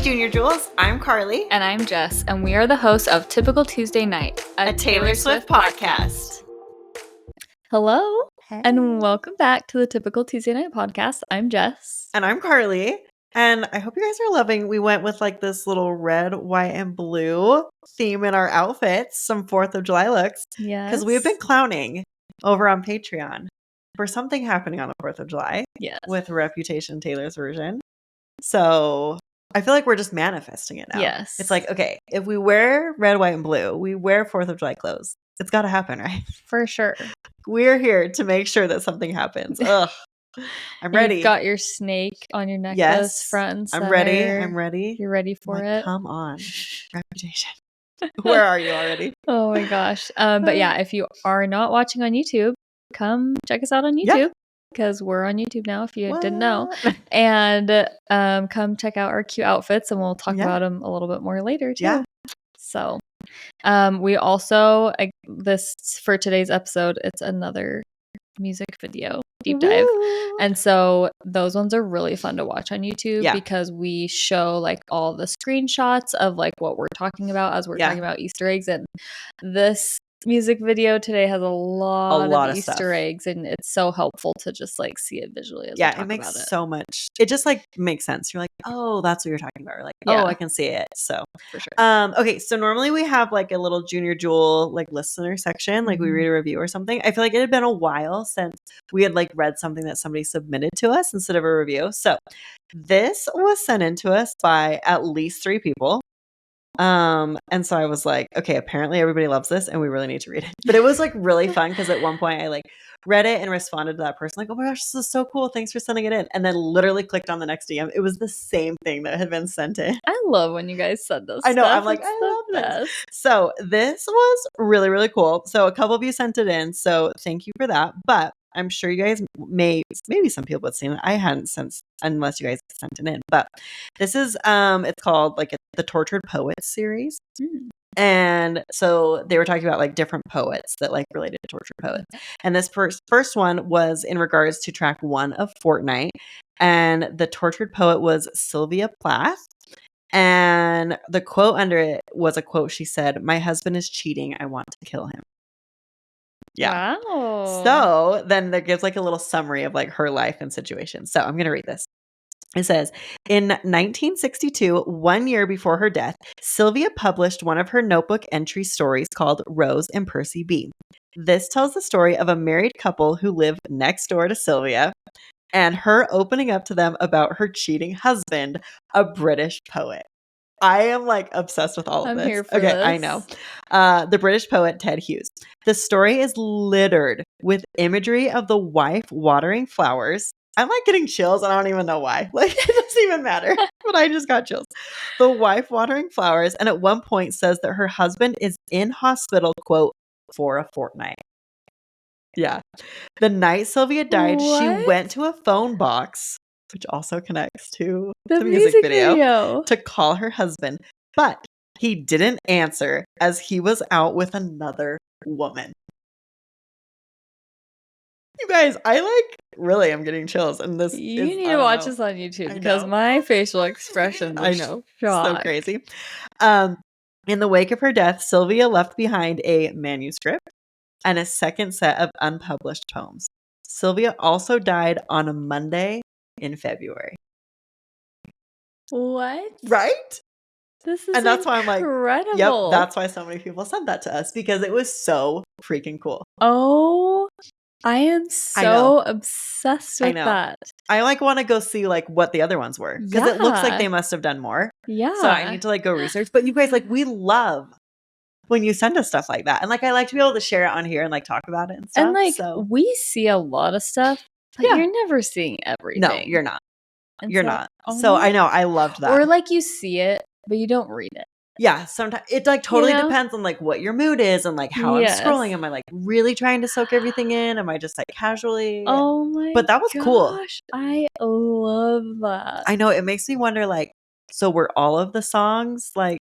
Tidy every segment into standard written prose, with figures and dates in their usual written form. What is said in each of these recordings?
Junior Jewels, I'm Carly. And I'm Jess, and we are the hosts of Typical Tuesday Night, a Taylor Swift podcast. Hello, Hey. and welcome back to the Typical Tuesday Night podcast. I'm Jess. And I'm Carly. And I hope you guys are loving, we went with like this little red, white, and blue theme in our outfits, some 4th of July looks. Yes. Because we've been clowning over on Patreon for something happening on the 4th of July. Yes. With Reputation Taylor's version. So I feel like we're just manifesting it now. Yes. It's like, okay, if we wear red, white, and blue, we wear 4th of July clothes. It's got to happen, right? For sure. We're here to make sure that something happens. Ugh. I'm ready. You've got your snake on your necklace, yes, front and center. I'm ready. I'm ready. You're ready for it? Come on. Reputation. Where are you already? Oh my gosh. But yeah, if you are not watching on YouTube, come check us out on YouTube. Because we're on YouTube now, if you didn't know. And come check out our cute outfits, and we'll talk about them a little bit more later, too. Yeah. So we also, this for today's episode, it's another music video deep dive. And so those ones are really fun to watch on YouTube because we show like all the screenshots of like what we're talking about as we're talking about Easter eggs. And this music video today has a lot of Easter eggs, and it's so helpful to just like see it visually as we talk it makes about it. So much. It just like makes sense. You're like, oh, that's what you're talking about. Or like, oh, I can see it. So for sure. Okay, so normally we have like a little Junior Jewel like listener section, like we read a review or something. I feel like it had been a while since we had like read something that somebody submitted to us instead of a review. So this was sent in to us by at least 3 people. And so I was like, okay, apparently everybody loves this and we really need to read it. But it was like really fun because at one point I like read it and responded to that person like, oh my gosh, this is so cool. Thanks for sending it in. And then literally clicked on the next DM. It was the same thing that had been sent in. I love when you guys send those I know. stuff. I'm like, I love this. So this was really, really cool. So a couple of you sent it in. So thank you for that. But I'm sure you guys maybe some people have seen it. I hadn't since, unless you guys sent it in. But this is, it's called like the Tortured Poets series. And so they were talking about like different poets that like related to tortured poets. And this first one was in regards to track 1 of Fortnite. And the tortured poet was Sylvia Plath. And the quote under it was a quote. She said, "My husband is cheating. I want to kill him." Yeah. Wow. So then that gives like a little summary of like her life and situation. So I'm going to read this. It says, in 1962, 1 year before her death, Sylvia published one of her notebook entry stories called Rose and Percy B. This tells the story of a married couple who live next door to Sylvia and her opening up to them about her cheating husband, a British poet. I am like obsessed with all of this. I'm here for this. I know. The British poet Ted Hughes. The story is littered with imagery of the wife watering flowers. I'm like getting chills. I don't even know why. Like it doesn't even matter. But I just got chills. The wife watering flowers, and at one point says that her husband is in hospital, quote, for a fortnight. Yeah. The night Sylvia died, she went to a phone box, which also connects to the music video, to call her husband. But he didn't answer as he was out with another woman. You guys, I like really am getting chills. And this you need to watch this on YouTube because my facial expression I know. Shocked. So crazy. In the wake of her death, Sylvia left behind a manuscript and a second set of unpublished poems. Sylvia also died on a Monday in February. What? Right? This is and that's why I'm like, incredible. Yep, that's why so many people sent that to us because it was so freaking cool. Oh, I am so obsessed with that. I like want to go see like what the other ones were because it looks like they must have done more. Yeah. So I need to like go research. But you guys, like, we love when you send us stuff like that. And like I like to be able to share it on here and like talk about it and stuff. And like we see a lot of stuff, but you're never seeing everything. No, you're not. And you're not. So I know I loved that. Or like you see it, but you don't read it. Yeah, sometimes it like totally depends on like what your mood is and like how I'm scrolling. Am I like really trying to soak everything in? Am I just like casually? Oh my! But that was cool. I love that. I know it makes me wonder. Like, so were all of the songs like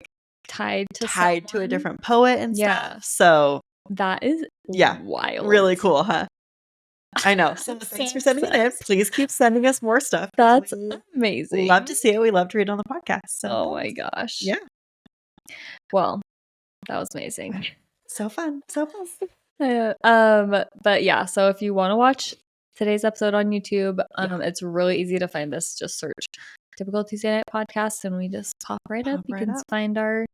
tied to a different poet and stuff? So that is wild. Really cool, huh? I know. So thanks for sending it in. Please keep sending us more stuff. That's We amazing. love to see it. We love to read on the podcast. So oh my gosh. yeah. Well, that was amazing. So fun. So fun. But yeah, so if you want to watch today's episode on YouTube, it's really easy to find this. Just search Typical Tuesday Night Podcast and we just pop right up. You can find our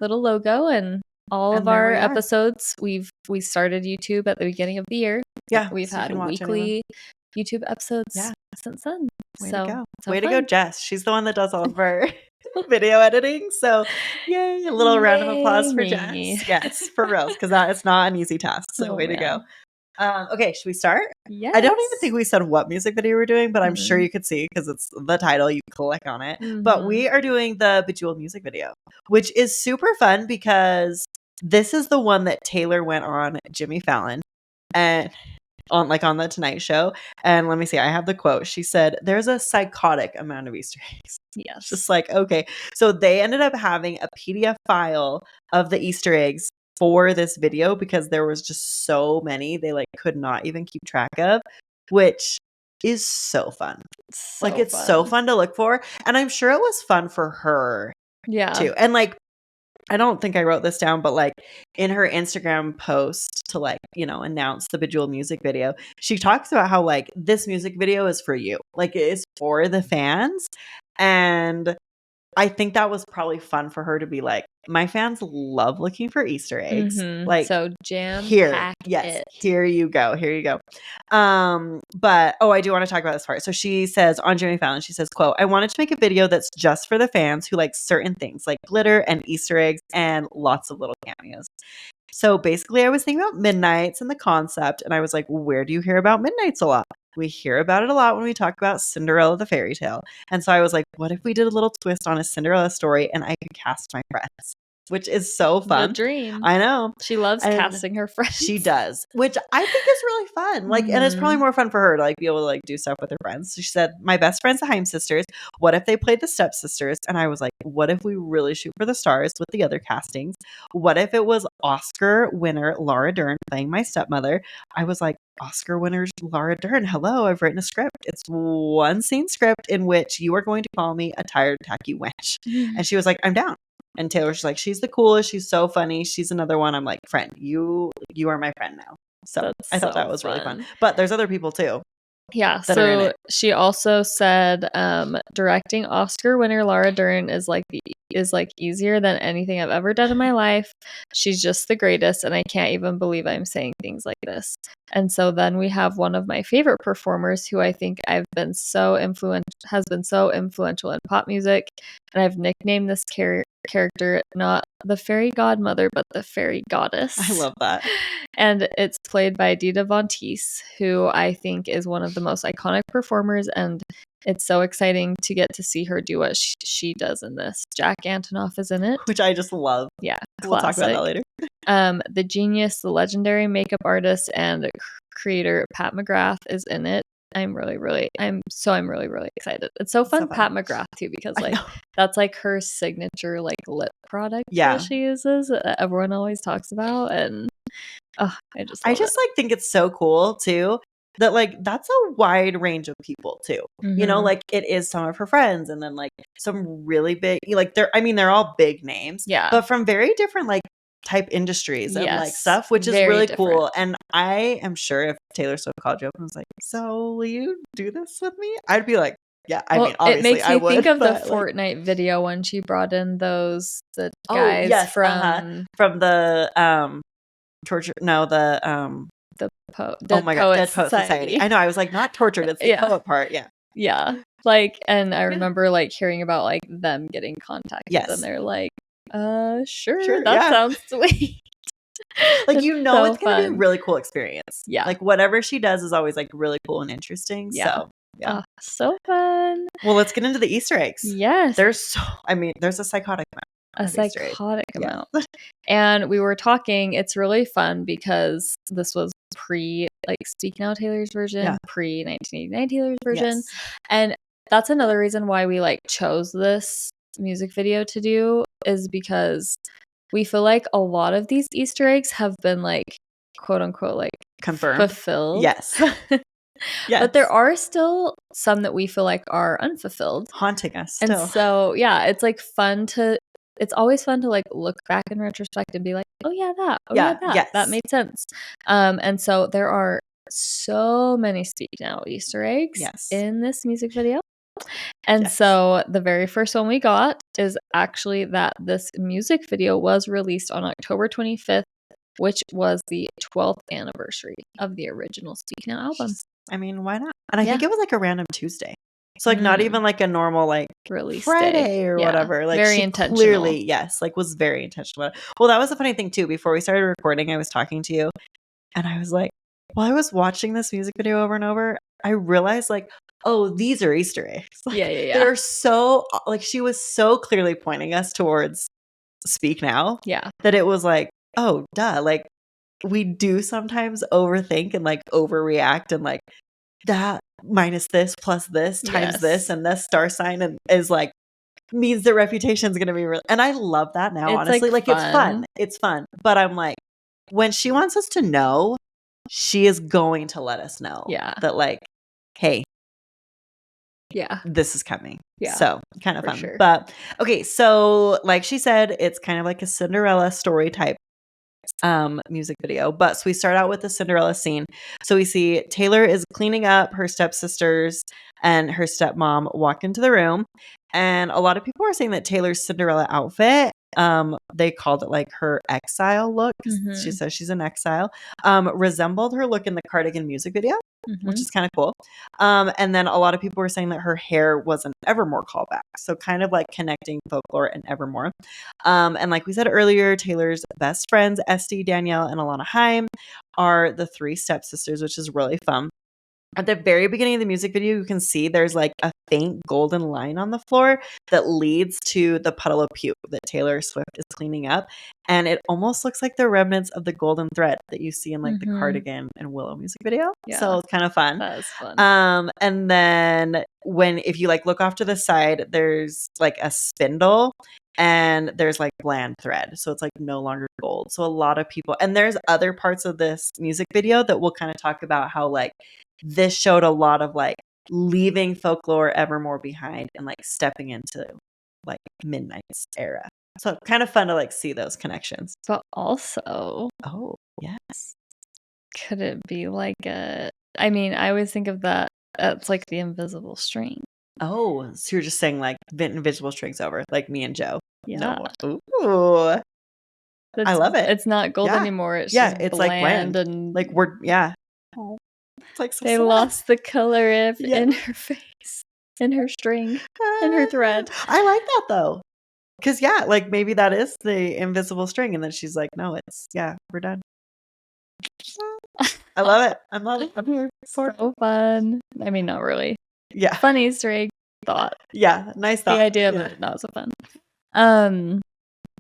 little logo and all of our episodes. We started YouTube at the beginning of the year. Yeah. We've had weekly YouTube episodes since then. Way to go, Jess. She's the one that does all of our video editing. So yay, a little round of applause for Jess. Yes, for real, because that is not an easy task. So way to go. Okay, should we start? Yes. I don't even think we said what music video we're doing, but I'm sure you could see because it's the title. You click on it. But we are doing the Bejeweled music video, which is super fun because this is the one that Taylor went on Jimmy Fallon and on the Tonight Show. And let me see, I have the quote. She said, "There's a psychotic amount of Easter eggs." Yes. Just like, okay. So they ended up having a PDF file of the Easter eggs for this video because there was just so many they could not even keep track of, which is so fun. It's so fun to look for. And I'm sure it was fun for her too. And I don't think I wrote this down, but in her Instagram post to announce the Bejeweled music video, she talks about how this music video is for you. It is for the fans. And I think that was probably fun for her to be my fans love looking for Easter eggs. So jam here. Yes. Here you go. But I do want to talk about this part. So she says on Jimmy Fallon, she says, quote, "I wanted to make a video that's just for the fans who like certain things like glitter and Easter eggs and lots of little cameos." So basically I was thinking about Midnights and the concept, and I was like, where do you hear about Midnights a lot? We hear about it a lot when we talk about Cinderella the fairy tale. And so I was like, what if we did a little twist on a Cinderella story and I could cast my friends? Which is so fun. The dream. I know. She loves casting her friends. She does, which I think is really fun. And it's probably more fun for her to be able to do stuff with her friends. So she said, "My best friends, the Heim sisters. What if they played the stepsisters?" And I was like, what if we really shoot for the stars with the other castings? What if it was Oscar winner Laura Dern playing my stepmother? I was like, Oscar winners Laura Dern. Hello, I've written a script. It's one scene script in which you are going to call me a tired, tacky wench. And she was like, I'm down. And Taylor's like, she's the coolest. She's so funny. She's another one. I'm like, friend, you are my friend now. So I thought that was really fun. But there's other people too. Yeah. So she also said, directing Oscar winner Laura Dern is easier than anything I've ever done in my life. She's just the greatest, and I can't even believe I'm saying things like this. And so then we have one of my favorite performers who I think has been so influential in pop music, and I've nicknamed this character not the fairy godmother but the fairy goddess. I love that. And it's played by Dita Von Teese, who I think is one of the most iconic performers, and it's so exciting to get to see her do what she does in this. Jack Antonoff is in it, which I just love. Yeah, we'll talk about that later. The genius, the legendary makeup artist and creator Pat McGrath is in it. I'm really, really excited. It's so fun. Pat McGrath too, because that's her signature lip product that she uses that everyone always talks about, and I just think it's so cool too that that's a wide range of people too. It is some of her friends, and then some really big they're all big names, but from very different type industries and stuff, which is really cool. And I am sure if Taylor Swift called you up and was like, "So will you do this with me?" I'd be like, yeah. I mean, obviously, it makes me think of the Fortnite video when she brought in the guys from the torture. No, the Dead Poet Society. I know. I was like, not tortured. It's the poet part. Yeah. Yeah. And I remember hearing about them getting contacted, and they're like, sure, that sounds sweet. It's gonna be a really cool experience. Yeah. Whatever she does is always really cool and interesting. Yeah. So yeah. So fun. Well, let's get into the Easter eggs. Yes. There's a psychotic amount. And we were talking, it's really fun because this was pre Speak Now Taylor's version, pre 1989 Taylor's version. And that's another reason why we chose this music video to do, is because we feel like a lot of these Easter eggs have been quote unquote like confirmed. fulfilled. Yes. Yes. But there are still some that we feel like are unfulfilled, haunting us and still. so yeah, it's like it's always fun to like look back in retrospect and be like, oh yeah, that, oh yeah, that, yes. that made sense. And so there are so many Speak Now Easter eggs in this music video. And so the very first one we got is actually that this music video was released on October 25th, which was the 12th anniversary of the original Speak Now album. I mean, why not? And I think it was like a random Tuesday. So like not even like a normal like release Friday day or whatever. Like very she intentional. clearly, like was very intentional. Well, that was the funny thing too. Before we started recording, I was talking to you and I was like, while I was watching this music video over and over, I realized like, oh, these are Easter eggs. Like, they're so like she was so clearly pointing us towards Speak Now. Yeah. That it was like, oh, duh. Like we do sometimes overthink and like overreact and like that minus this plus this times this and this star sign and is like means their reputation is going to be real. And I love that now, it's honestly. Like fun. It's fun. But I'm like, when she wants us to know, she is going to let us know that like, hey, this is coming. So kind of fun. Sure. But okay, so like she said, it's kind of like a Cinderella story type music video. But so we start out with the Cinderella scene. So we see Taylor is cleaning up, her stepsisters and her stepmom walk into the room. And a lot of people are saying that Taylor's Cinderella outfit, they called it like her exile look. She says she's in exile, resembled her look in the Cardigan music video, which is kind of cool. And then a lot of people were saying that her hair was an Evermore callback. So kind of like connecting folklore and Evermore. And like we said earlier, Taylor's best friends, Esty, Danielle, and Alana Haim, are the three stepsisters, which is really fun. At the very beginning of the music video, you can see there's like a faint golden line on the floor that leads to the puddle of puke that Taylor Swift is cleaning up. And it almost looks like the remnants of the golden thread that you see in like the Cardigan and Willow music video. So it's kind of fun. That is fun. And then if you like look off to the side, there's like a spindle and there's like bland thread. So it's like no longer gold. So a lot of people, and there's other parts of this music video that we'll kind of talk about how like this showed a lot of like leaving folklore Evermore behind and like stepping into like Midnight's era. So kind of fun to like see those connections. But also, oh yes, could it be like I mean, I always think of that as like the invisible string. Oh, so you're just saying like invisible strings over, like me and Joe. Yeah. No. Ooh. I love it. It's not gold anymore. It's just it's bland like and like we're It's like so they sad. lost the color in her face, in her string, in her thread. I like that though. Because like maybe that is the invisible string, and then she's like, "No, it's we're done." I love it. I love it. I'm here for so fun. I mean, not really. Yeah, fun Easter egg thought. Yeah, nice thought. The idea of it not so fun.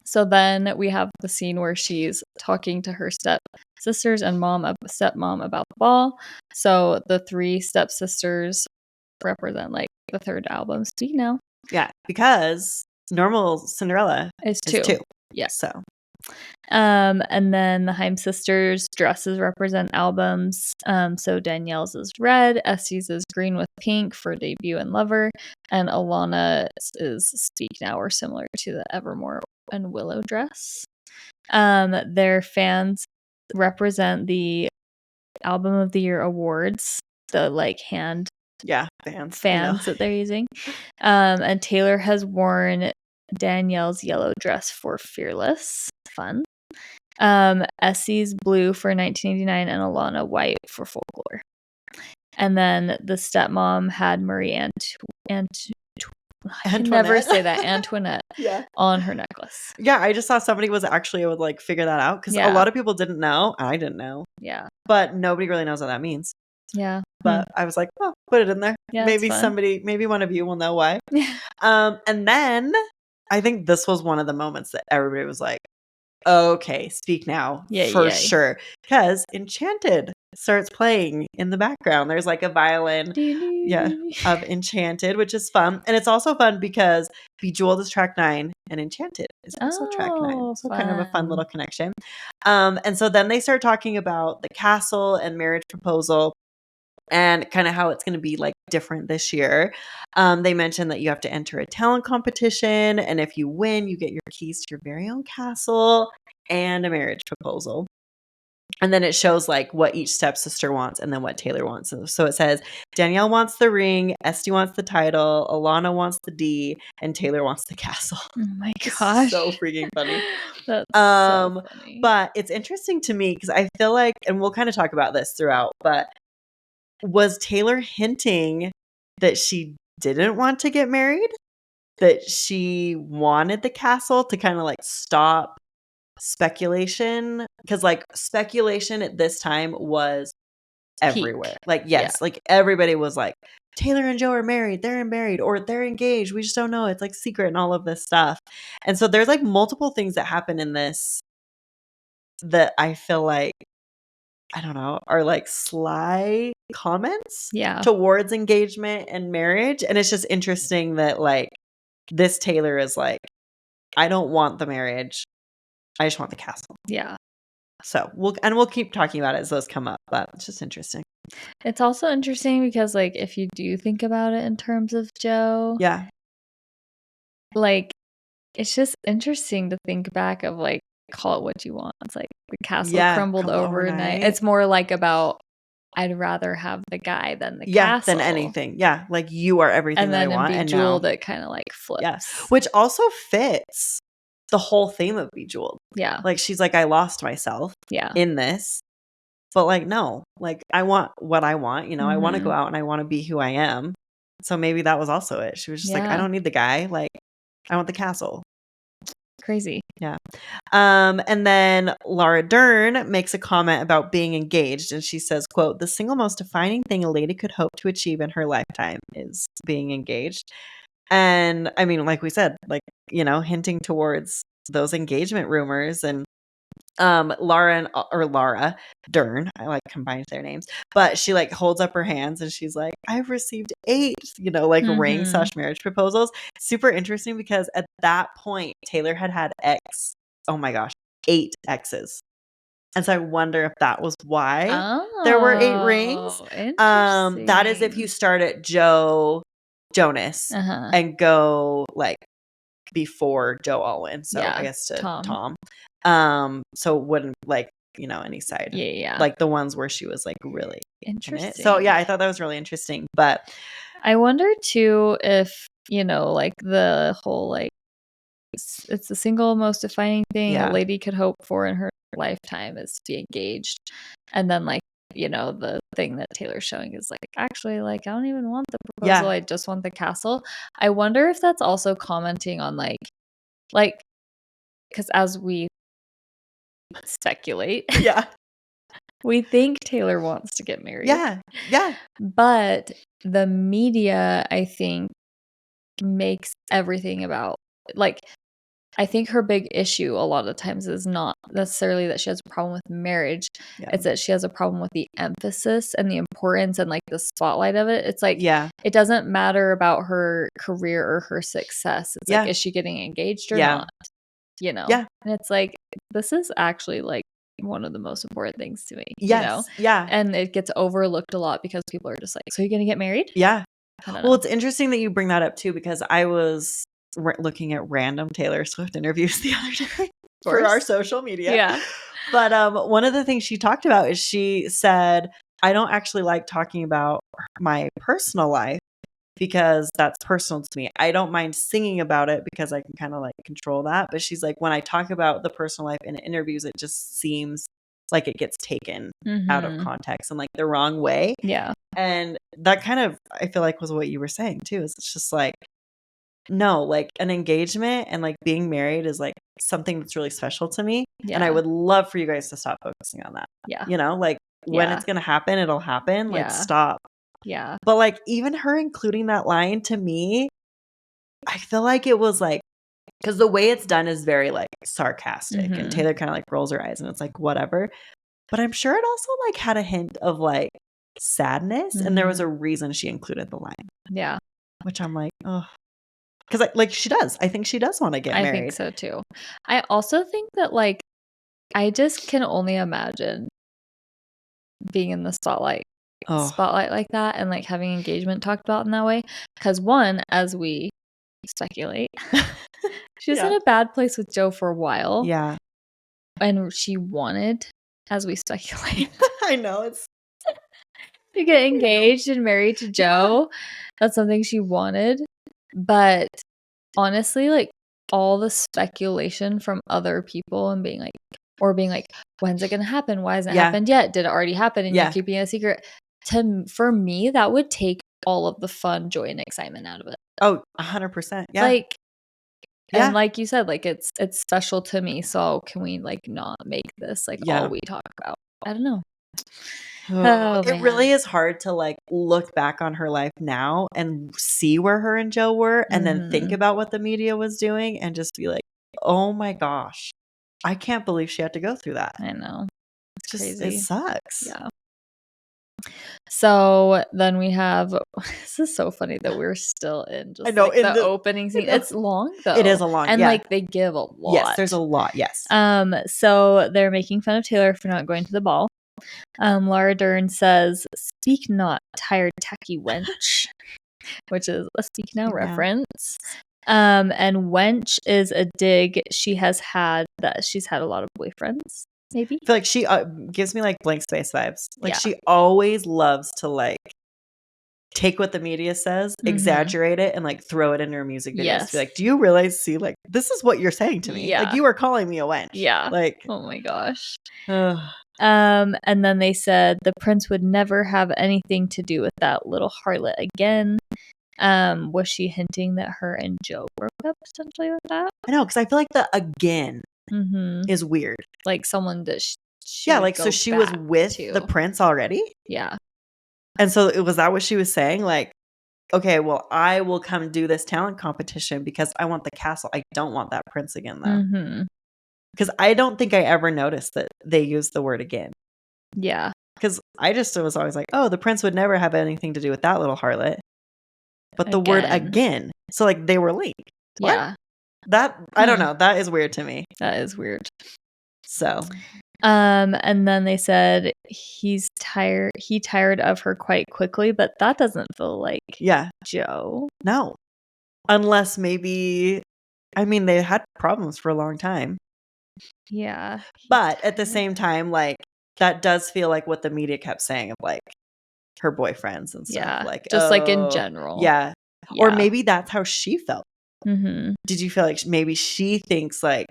So then we have the scene where she's talking to her stepsisters and stepmom about the ball. So the three stepsisters represent like the third album, Speak Now. Yeah, because normal Cinderella is two. Yeah. So. And then the Haim sisters' dresses represent albums. So Danielle's is red, Essie's is green with pink for Debut and Lover, and Alana's is Speak Now, or similar to the Evermore and Willow dress. Their fans represent the Album of the Year awards, the like hand fans that they're using. And Taylor has worn Danielle's yellow dress for Fearless. Fun. Essie's blue for 1989 and Alana white for Folklore. And then the stepmom had Marie Antoinette. I can never say that. Antoinette on her necklace. Yeah, I just saw somebody was actually able to like figure that out because a lot of people didn't know. I didn't know. Yeah. But nobody really knows what that means. Yeah. But I was like, oh, put it in there. Yeah, maybe maybe one of you will know why. And then I think this was one of the moments that everybody was like, okay, Speak Now for sure. Because Enchanted starts playing in the background. There's like a violin, yeah, of Enchanted, which is fun. And it's also fun because Bejeweled is track 9 and Enchanted is also track 9. So kind of a fun little connection. And so then they start talking about the castle and marriage proposal and kind of how it's going to be like different this year. They mentioned that you have to enter a talent competition, and if you win, you get your keys to your very own castle and a marriage proposal. And then it shows like what each stepsister wants and then what Taylor wants. So it says Danielle wants the ring, Esty wants the title, Alana wants the D, and Taylor wants the castle. Oh my gosh. So freaking funny. That's so funny. But it's interesting to me because I feel like, and we'll kind of talk about this throughout, but was Taylor hinting that she didn't want to get married? That she wanted the castle to kind of like stop speculation? Because like speculation at this time was everywhere. Peak. Like, yes, like everybody was like, Taylor and Joe are married, they're married, or they're engaged. We just don't know. It's like secret and all of this stuff. And so there's like multiple things that happen in this that I feel like, I don't know, are like sly comments towards engagement and marriage. And it's just interesting that like this Taylor is like, I don't want the marriage. I just want the castle. Yeah. So we'll keep talking about it as those come up, but it's just interesting. It's also interesting because like if you do think about it in terms of Joe, yeah, like it's just interesting to think back of like, call it what you want. It's like the castle crumbled overnight. It's more like about I'd rather have the guy than the castle. Than anything. Yeah, like you are everything that I want. And Bejeweled, it kind of like flips. Yes, which also fits the whole theme of Bejeweled. Yeah, like she's like, I lost myself. Yeah, in this, but like no, like I want what I want. You know, I want to go out and I want to be who I am. So maybe that was also it. She was just like, I don't need the guy. Like I want the castle. Crazy. Yeah. And then Laura Dern makes a comment about being engaged, and she says, quote, the single most defining thing a lady could hope to achieve in her lifetime is being engaged. And I mean, like we said, like, you know, hinting towards those engagement rumors. And Laura Dern, I like combined their names, but she like holds up her hands and she's like, I've received 8, you know, like ring/marriage proposals. Super interesting because at that point Taylor had 8 exes. And so I wonder if that was why there were 8 rings. That is if you start at Jonas and go like before Joe Alwyn. So I guess to Tom. So it wouldn't like, you know, any side. Yeah. Like the ones where she was like really interesting. So yeah, I thought that was really interesting. But I wonder too if, you know, like the whole like it's the single most defining thing a lady could hope for in her lifetime is to be engaged. And then like, you know, the thing that Taylor's showing is like, actually, like, I don't even want the proposal. I just want the castle. I wonder if that's also commenting on like, because as we speculate, we think Taylor wants to get married. Yeah. But the media, I think, makes everything about like, I think her big issue a lot of times is not necessarily that she has a problem with marriage. It's that she has a problem with the emphasis and the importance and like the spotlight of it. It's like, it doesn't matter about her career or her success. It's like, is she getting engaged or not? You know? Yeah. And it's like, this is actually like one of the most important things to me. Yes. You know? Yeah. And it gets overlooked a lot because people are just like, so you're going to get married? Yeah. Well, it's interesting that you bring that up too, because I was looking at random Taylor Swift interviews the other day for our social media. Yeah. But one of the things she talked about is she said, I don't actually like talking about my personal life because that's personal to me. I don't mind singing about it because I can kind of like control that. But she's like, when I talk about the personal life in interviews, it just seems like it gets taken out of context and like the wrong way. Yeah. And that kind of, I feel like, was what you were saying too, is it's just like, no, like an engagement and like being married is like something that's really special to me. And I would love for you guys to stop focusing on that. Yeah. You know, like when it's going to happen, it'll happen. Like stop. Yeah. But like even her including that line, to me, I feel like it was like, because the way it's done is very like sarcastic and Taylor kind of like rolls her eyes and it's like, whatever. But I'm sure it also like had a hint of like sadness, and there was a reason she included the line. Yeah. Which I'm like, oh, because like she does. I think she does want to get married. I think so too. I also think that like I just can only imagine being in the spotlight like that and like having engagement talked about in that way. Because one, as we speculate, she was in a bad place with Joe for a while. Yeah. And she wanted, as we speculate, I know it's to get engaged and married to Joe. That's something she wanted. But honestly, like all the speculation from other people and being like, when's it going to happen? Why hasn't it happened yet? Did it already happen? And you're keeping it a secret. For me, that would take all of the fun, joy, and excitement out of it. Oh, 100%. Yeah. Like, and like you said, like it's special to me. So can we like not make this like all we talk about? I don't know. It really is hard to like look back on her life now and see where her and Joe were and then think about what the media was doing and just be like, oh my gosh, I can't believe she had to go through that. I know. It's just crazy. It sucks. Yeah. So then we have, this is so funny that we're still in just like the opening scene. It's long though. It is a long, and like they give a lot. Yes, there's a lot. Yes. So they're making fun of Taylor for not going to the ball. Laura Dern says, "Speak not, tired tacky wench," which is a Speak Now reference. And wench is a dig she's had a lot of boyfriends. Maybe. I feel like she gives me like Blank Space vibes. Like she always loves to like take what the media says, exaggerate it, and like throw it into her music videos. Yes. Be like, do you realize? See, like this is what you're saying to me. Yeah. Like you are calling me a wench. Yeah. Like, oh my gosh. And then they said the prince would never have anything to do with that little harlot again. Was she hinting that her and Joe broke up potentially with that? I know, because I feel like the again is weird. Like someone that so she was with the prince already? Yeah. And so was that what she was saying? Like, okay, well, I will come do this talent competition because I want the castle. I don't want that prince again, though. Because I don't think I ever noticed that they used the word again. Yeah. Because I just was always like, oh, the prince would never have anything to do with that little harlot. But the word again. So like they were linked. What? Yeah. That, I don't know. That is weird to me. That is weird. So. And then they said he tired of her quite quickly, but that doesn't feel like Joe. No. Unless maybe, I mean, they had problems for a long time. Yeah. But at the same time, like, that does feel like what the media kept saying of like her boyfriends and stuff. Yeah. Like, just like in general. Yeah. Or maybe that's how she felt. Mm-hmm. Did you feel like maybe she thinks like,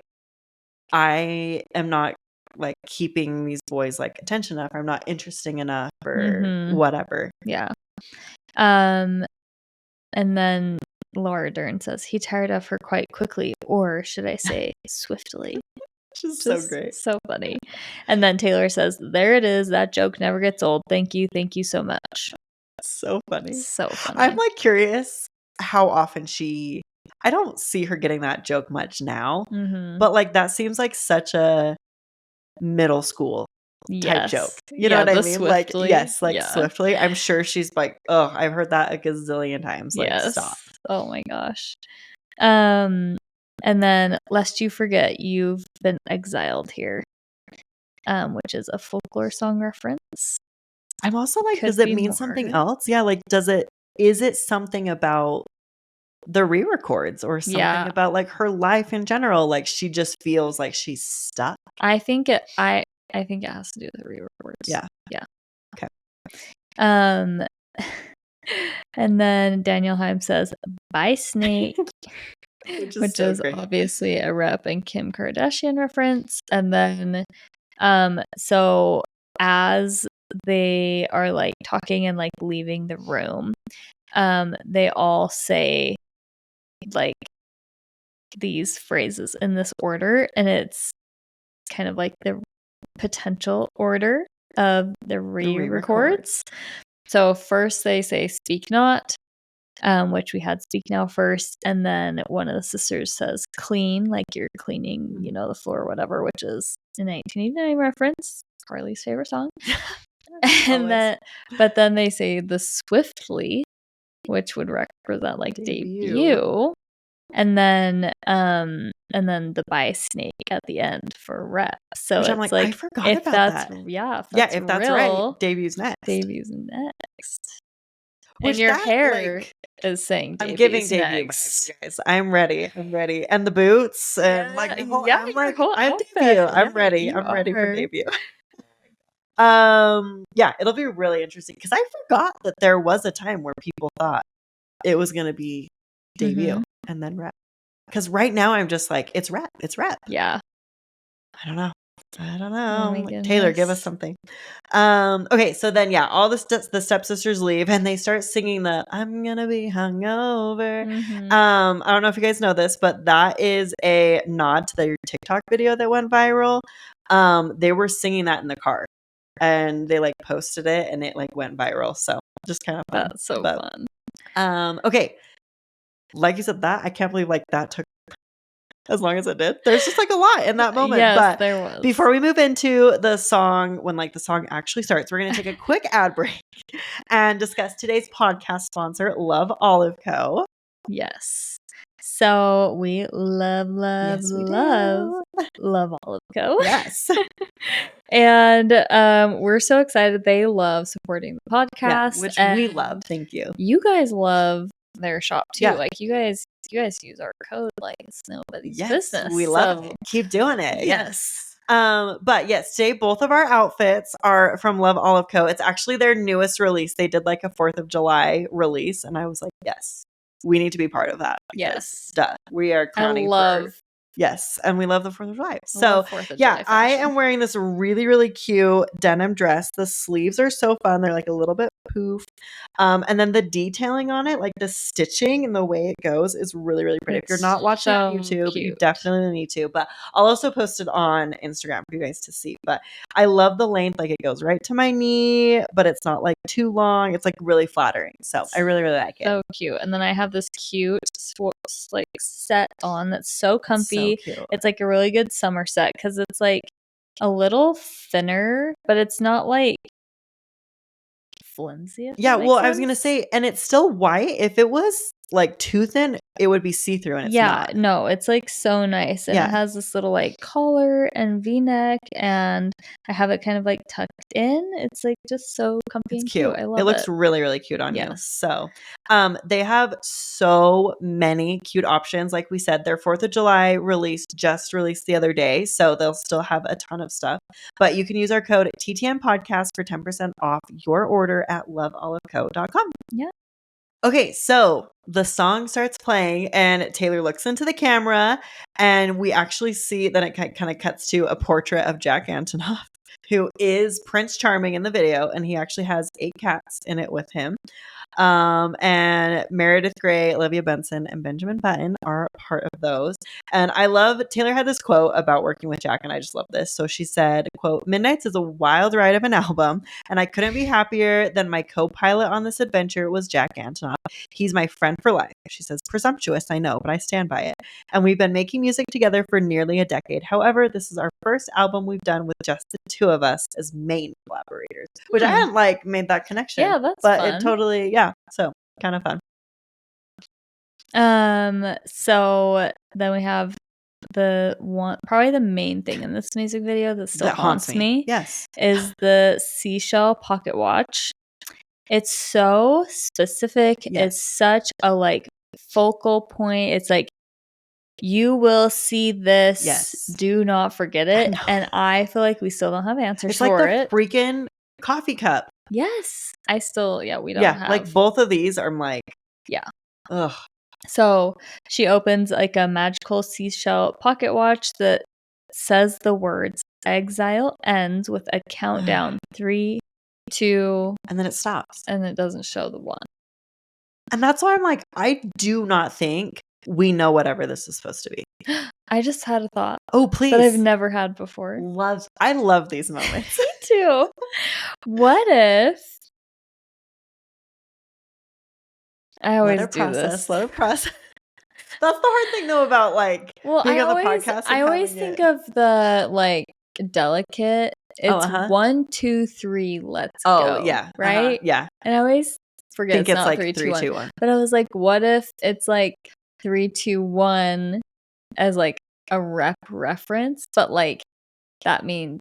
I am not like keeping these boys like attention enough, or I'm not interesting enough, or whatever. Yeah. And then Laura Dern says he tired of her quite quickly, or should I say swiftly. Which is so great. So funny. And then Taylor says, there it is. That joke never gets old. Thank you so much. So funny. So funny. I'm like curious how often I don't see her getting that joke much now, but like that seems like such a middle school type joke. You know what I mean? Swiftly. Like swiftly. I'm sure she's like, oh, I've heard that a gazillion times. Like, stop. Oh my gosh. And then, lest you forget, you've been exiled here, which is a folklore song reference. I'm also like, does it mean something else? Yeah, like, is it something about the re-records or something about like her life in general? Like, she just feels like she's stuck. I think it has to do with the re-records. Yeah. Okay. And then Daniel Haim says, "Bye, Snake." Which is obviously a Rep and Kim Kardashian reference. And then so as they are like talking and like leaving the room, they all say like these phrases in this order, and it's kind of like the potential order of the re-records. So first they say speak not, which we had speak now first, and then one of the sisters says clean, like you're cleaning, the floor or whatever, which is a 1989 reference. Carly's favorite song. And then they say the swiftly, which would represent like debut. And then the by snake at the end for rep. So which it's I'm like, like I forgot if about that's that. if that's right, debuts next. Debuts next. Which and your that, hair like, is saying I'm debuts giving debut next. vibes, guys. I'm ready. And the boots and like the whole, I'm your like, whole I'm outfit. debut. I'm Yeah, ready. you I'm ready for are. debut. Yeah, it'll be really interesting because I forgot that there was a time where people thought it was gonna be debut and then rep. Because right now I'm just like, it's rep. Yeah. I don't know. Oh my Like, Taylor, give us goodness. something. Okay, so then all the stepsisters leave and they start singing the I'm gonna be hungover. I don't know if you guys know this, but that is a nod to their TikTok video that went viral. They were singing that in the car and they like posted it and it like went viral. So just kind of fun. That's so fun. Okay. Like you said, that I can't believe like that took as long as it did. There's just like a lot in that moment. Yes, but there was. Before we move into the song, when like the song actually starts, we're going to take a quick ad break and discuss today's podcast sponsor, Love Olive Co. Yes. So we love Olive Co. Yes. And we're so excited. They love supporting the podcast, which and we love. Thank you. You guys love their shop too. Yeah. Like you guys use our code like it's nobody's business. We love it. Keep doing it. Yes. But yes, today both of our outfits are from Love Olive Co. It's actually their newest release. They did like a 4th of July release, and I was like, yes, we need to be part of that. Yes. Duh. We are clowning Yes, and we love the 4th of July. So, 4th of July I am wearing this really, really cute denim dress. The sleeves are so fun. They're like a little bit poof. And then the detailing on it, like the stitching and the way it goes is really, really pretty. If you're not watching on YouTube, you definitely need to. But I'll also post it on Instagram for you guys to see. But I love the length. Like it goes right to my knee, but it's not like too long. It's like really flattering. So I really, really like it. So cute. And then I have this cute like set on that's so comfy. It's like a really good summer set because it's like a little thinner, but it's not like flimsy. Yeah, well, I was gonna say, and it's still white. If it was like too thin, it would be see-through, and it's not. No, it's like so nice, and it has this little like collar and V-neck, and I have it kind of like tucked in. It's like just so comfy and cute. I love it. It looks really, really cute on you. So, they have so many cute options. Like we said, their 4th of July just released the other day, so they'll still have a ton of stuff. But you can use our code TTM Podcast for 10% off your order at loveoliveco.com. Yeah. Okay, so the song starts playing and Taylor looks into the camera and we actually see that it kind of cuts to a portrait of Jack Antonoff, who is Prince Charming in the video, and he actually has 8 cats in it with him. And Meredith Grey, Olivia Benson, and Benjamin Button are part of those. And I love, Taylor had this quote about working with Jack, and I just love this. So she said, quote, "Midnights is a wild ride of an album, and I couldn't be happier than my co-pilot on this adventure was Jack Antonoff. He's my friend for life." She says, "Presumptuous, I know, but I stand by it. And we've been making music together for nearly a decade. However, this is our first album we've done with just the two of us as main collaborators," which I hadn't like made that connection. Yeah, that's but fun. It totally, so kind of fun. So then we have probably the main thing in this music video that still haunts me. Yes, is the seashell pocket watch. It's so specific. Yes. It's such a like focal point. It's like, you will see this. Yes. Do not forget it. And I feel like we still don't have answers for it. It's like the freaking coffee cup. Yes. I still, we don't have. Like both of these are like, ugh. So she opens like a magical seashell pocket watch that says the words "exile ends" with a countdown 3, 2, and then it stops. And it doesn't show the 1. And that's why I'm like, I do not think we know whatever this is supposed to be. I just had a thought. Oh, please. That I've never had before. I love these moments. Me too. What if I always do this. Let it process. That's the hard thing though about like being on the podcast. I always think of the like delicate It's 1, 2, 3, let's Oh, go. yeah. Right? Yeah. And I always forget Think it's it's not like 3, 2, 1. 3, 2, 1. But I was like, what if it's like 3, 2, 1 as like a reference, but like that meaning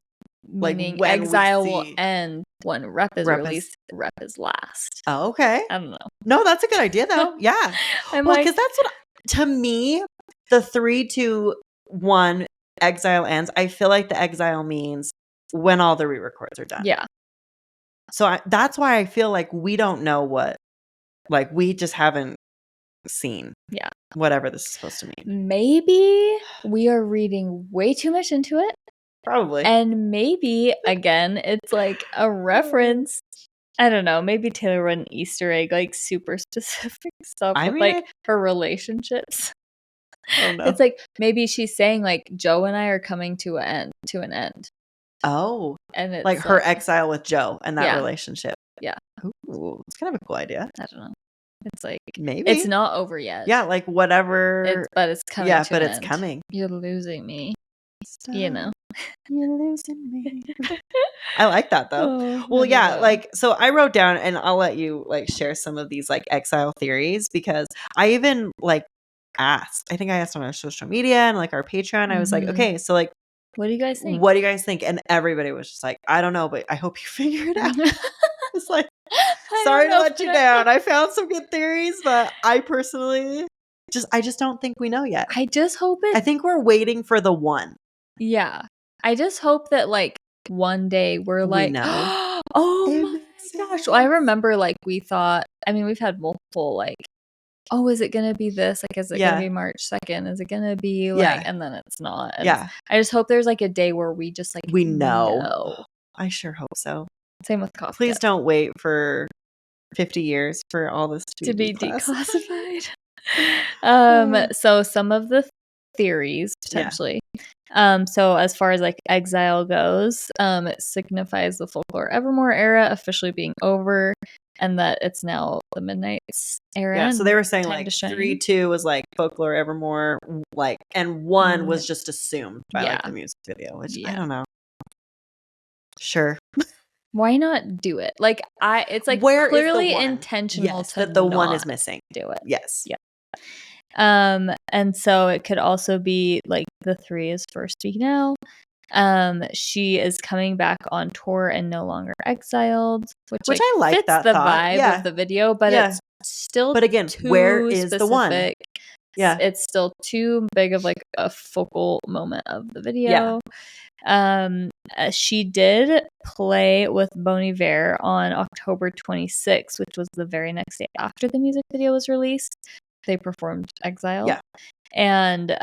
Like when we exile will see end when rep is Rep is- released. Rep is last. Oh, okay. I don't know. No, that's a good idea though. Yeah. I'm Well, like, because that's what to me, the 3, 2, 1 exile ends. I feel like the exile means when all the re-records are done. yeah. So that's why I feel like we don't know what, like we just haven't seen. Yeah. Whatever this is supposed to mean. Maybe we are reading way too much into it. Probably. And maybe, again, it's like a reference. I don't know. Maybe Taylor wrote an Easter egg, like super specific stuff with like her relationships. I don't know. It's like maybe she's saying like Joe and I are coming to an end. Oh. And it's like her exile with Joe and that relationship. Yeah. Ooh, it's kind of a cool idea. I don't know. It's like maybe it's not over yet. Yeah, like whatever. But it's coming. Yeah, to but an it's end. coming. You're losing me. Stop. You know. You're losing me. I like that though. Oh, well, yeah, like so I wrote down, and I'll let you like share some of these like exile theories, because I even like asked. I think I asked on our social media and like our Patreon. I was like, okay, so like, what do you guys think? What do you guys think? And everybody was just like, I don't know, but I hope you figure it out. It's like, sorry to let you down. I found some good theories, but I personally I just don't think we know yet. I just hope I think we're waiting for the one. Yeah. I just hope that like one day we're like, know. oh my gosh. Well, I remember like we thought, I mean, we've had multiple like, oh, is it going to be this? Like, is it going to be March 2nd? Is it going to be like, and then it's not. And I just hope there's like a day where we just like, we know. I sure hope so. Same with coffee. Please don't wait for 50 years for all this to be declassified. So some of the theories potentially. So as far as like exile goes, it signifies the folklore Evermore era officially being over, and that it's now the Midnight's era. Yeah, so they were saying like 3, 2 was like folklore Evermore, like, and 1 was just assumed by like the music video, which I don't know. Sure. Why not do it? Like it's like where clearly intentional to that the 1 is missing. Do it. Yes. Yeah. And so it could also be like the 3 is for Speak Now. She is coming back on tour and no longer exiled, which like, I like fits that the thought. Vibe of the video, but it's still. But again, where is specific. The one? Yeah, it's still too big of like a focal moment of the video. She did play with Bon Iver on October 26th, which was the very next day after the music video was released. They performed Exile. Yeah. And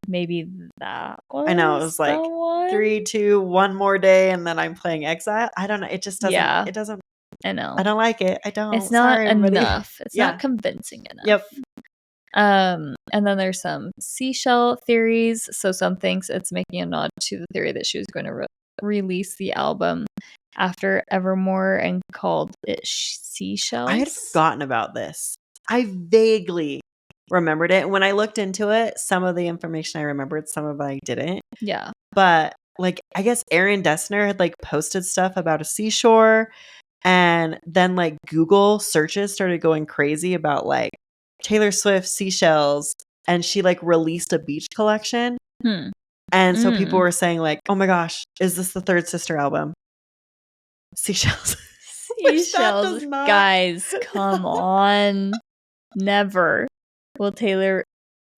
maybe that was I know, it was like 3, 2, 1 more day, and then I'm playing Exile. I don't know. It just doesn't. Yeah. It doesn't. I know. I don't like it. I don't. It's not enough. It's not convincing enough. Yep. And then there's some seashell theories. So some thinks it's making a nod to the theory that she was going to release the album after Evermore and called it Seashells. I had forgotten about this. I vaguely remembered it. When I looked into it, some of the information I remembered, some of it I didn't. Yeah. But like, I guess Aaron Dessner had like posted stuff about a seashore, and then like Google searches started going crazy about like Taylor Swift seashells, and she like released a beach collection. And so people were saying like, oh my gosh, is this the third sister album? Seashells. Seashells. Guys, come on. Never will Taylor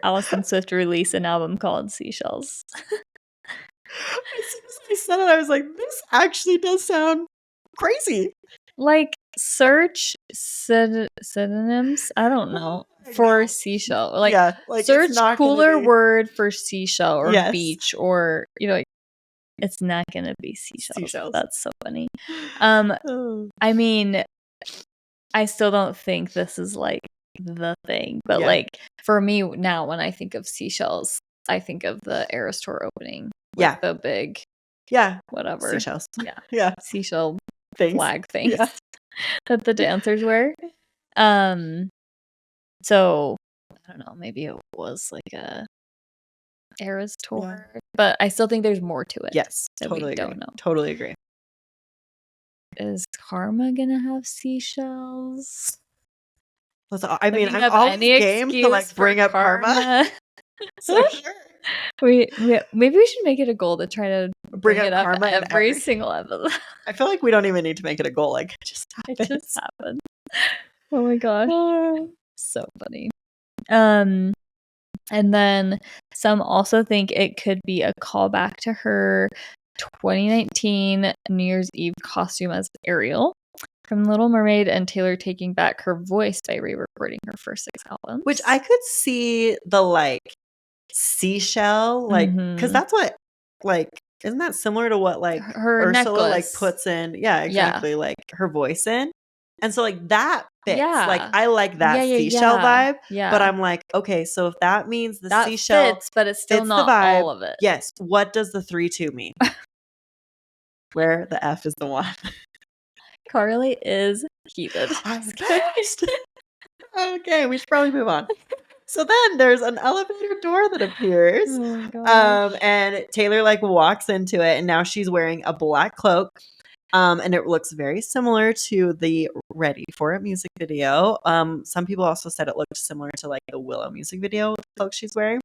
Allison Swift release an album called Seashells. As soon as I said it, I was like, this actually does sound crazy. Like, search synonyms, I don't know, for seashell. Like, search cooler word for seashell or beach, or, you know, like, it's not going to be seashells. That's so funny. I mean, I still don't think this is like the thing, but like for me now, when I think of seashells, I think of the Eras Tour opening. With the big, whatever seashells. Seashell flag things that the dancers wear. So I don't know. Maybe it was like a Eras tour. Yeah. But I still think there's more to it. Yes, that totally we agree. don't know. Totally agree. Is Karma gonna have seashells? I mean, I'm always game to like bring up karma. So sure. Maybe we should make it a goal to try to bring it up karma every single episode. I feel like we don't even need to make it a goal. Like it just happens. Oh my gosh. So funny. And then some also think it could be a callback to her 2019 New Year's Eve costume as Ariel from Little Mermaid, and Taylor taking back her voice by re-recording her first 6 albums. Which I could see the like seashell, like because that's what like isn't that similar to what like her Ursula necklace like puts in? Yeah, exactly. Yeah. Like her voice in. And so like that fits. Yeah. Like I like that seashell vibe. Yeah. But I'm like, okay, so if that means the that seashell fits, but it's still not all of it. Yes. What does the 3-2 mean? Where the F is the one. Carly is heated. I'm pissed. Okay, we should probably move on. So then there's an elevator door that appears. And Taylor like walks into it, and now she's wearing a black cloak. And it looks very similar to the Ready for It music video. Some people also said it looked similar to like the Willow music video with the cloak she's wearing.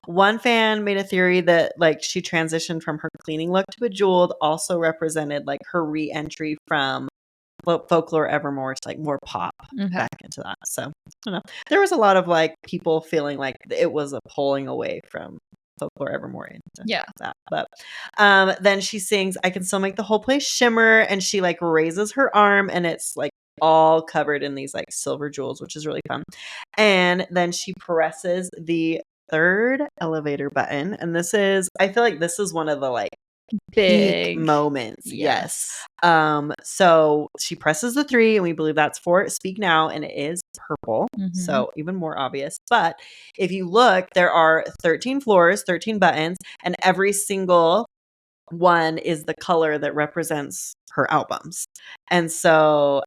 One fan made a theory that like she transitioned from her cleaning look to Bejeweled also represented like her re-entry from Folklore Evermore to like more pop back into that. So I don't know. There was a lot of like people feeling like it was a pulling away from Folklore Evermore into that. But then she sings I Can Still Make the Whole Place Shimmer, and she like raises her arm and it's like all covered in these like silver jewels, which is really fun. And then she presses the 3rd elevator button, and this is I feel like this is one of the like big moments. Yes. So she presses the 3, and we believe that's for Speak Now, and it is purple. So even more obvious. But if you look, there are 13 floors, 13 buttons, and every single one is the color that represents her albums. And so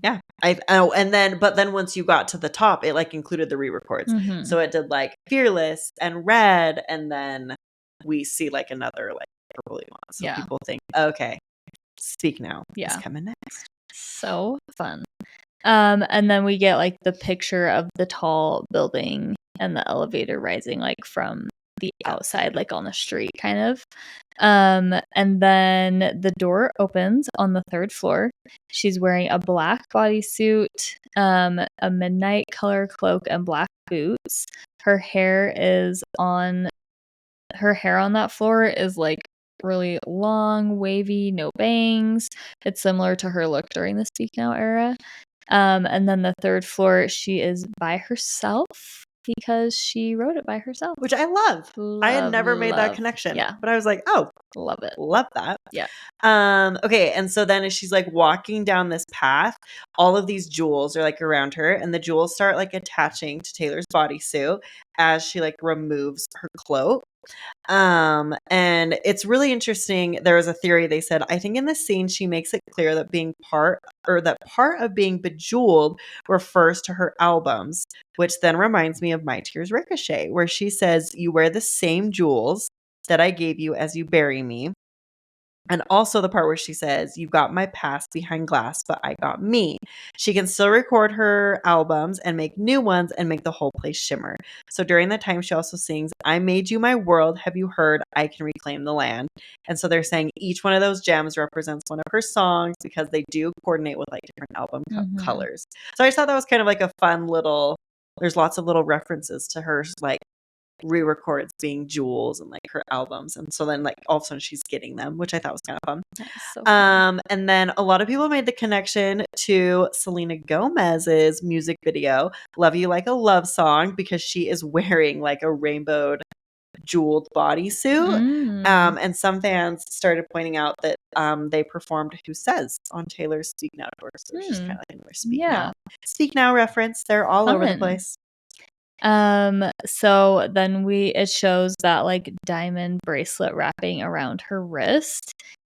yeah. But then once you got to the top, it like included the re-records. So it did like Fearless and Red, and then we see like another like purpley one. So people think, okay, Speak Now is coming next. So fun. And then we get like the picture of the tall building and the elevator rising like from the outside, like on the street kind of. And then the door opens on the 3rd floor. She's wearing a black bodysuit, a midnight color cloak, and black boots. Her hair on that floor is like really long, wavy, no bangs. It's similar to her look during the Speak Now era. And then the 3rd floor, she is by herself because she wrote it by herself, which I love. I had never made that connection. Yeah, but I was like, oh, love it, love that. Yeah. Okay, and so then as she's like walking down this path, all of these jewels are like around her, and the jewels start like attaching to Taylor's bodysuit as she like removes her cloak. And it's really interesting. There was a theory, they said, I think in this scene she makes it clear that part of being bejeweled refers to her albums, which then reminds me of My Tears Ricochet, where she says, you wear the same jewels that I gave you as you bury me. And also the part where she says, you got my past behind glass, but I got me. She can still record her albums and make new ones and make the whole place shimmer. So during that time, she also sings, I made you my world. Have you heard? I can reclaim the land. And so they're saying each one of those gems represents one of her songs because they do coordinate with like different album colors. So I just thought that was kind of like a fun little, there's lots of little references to her like re-records being jewels and like her albums, and so then like all of a sudden she's getting them, which I thought was kind of fun. So fun. And then a lot of people made the connection to Selena Gomez's music video Love You Like a Love Song because she is wearing like a rainbowed jeweled bodysuit. And some fans started pointing out that they performed Who Says on Taylor's Speak Now tour, so it's just kind of like another Speak Now reference. They're all over the place. So then it shows that like diamond bracelet wrapping around her wrist,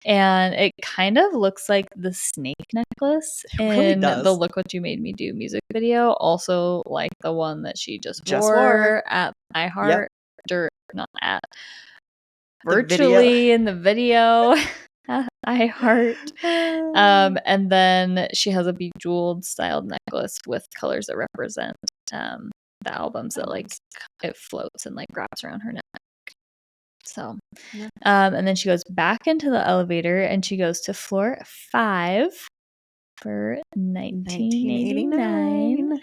And it kind of looks like the snake necklace really in does. the Look What You Made Me Do music video. Also like the one that she just Just wore at iHeart. Yep. Or not at. The video. Virtually in the video. iHeart. And then she has a bejeweled styled necklace with colors that represent the albums that like it floats and like wraps around her neck. So, Yeah. and then she goes back into the elevator and she goes to floor 5 for 1989.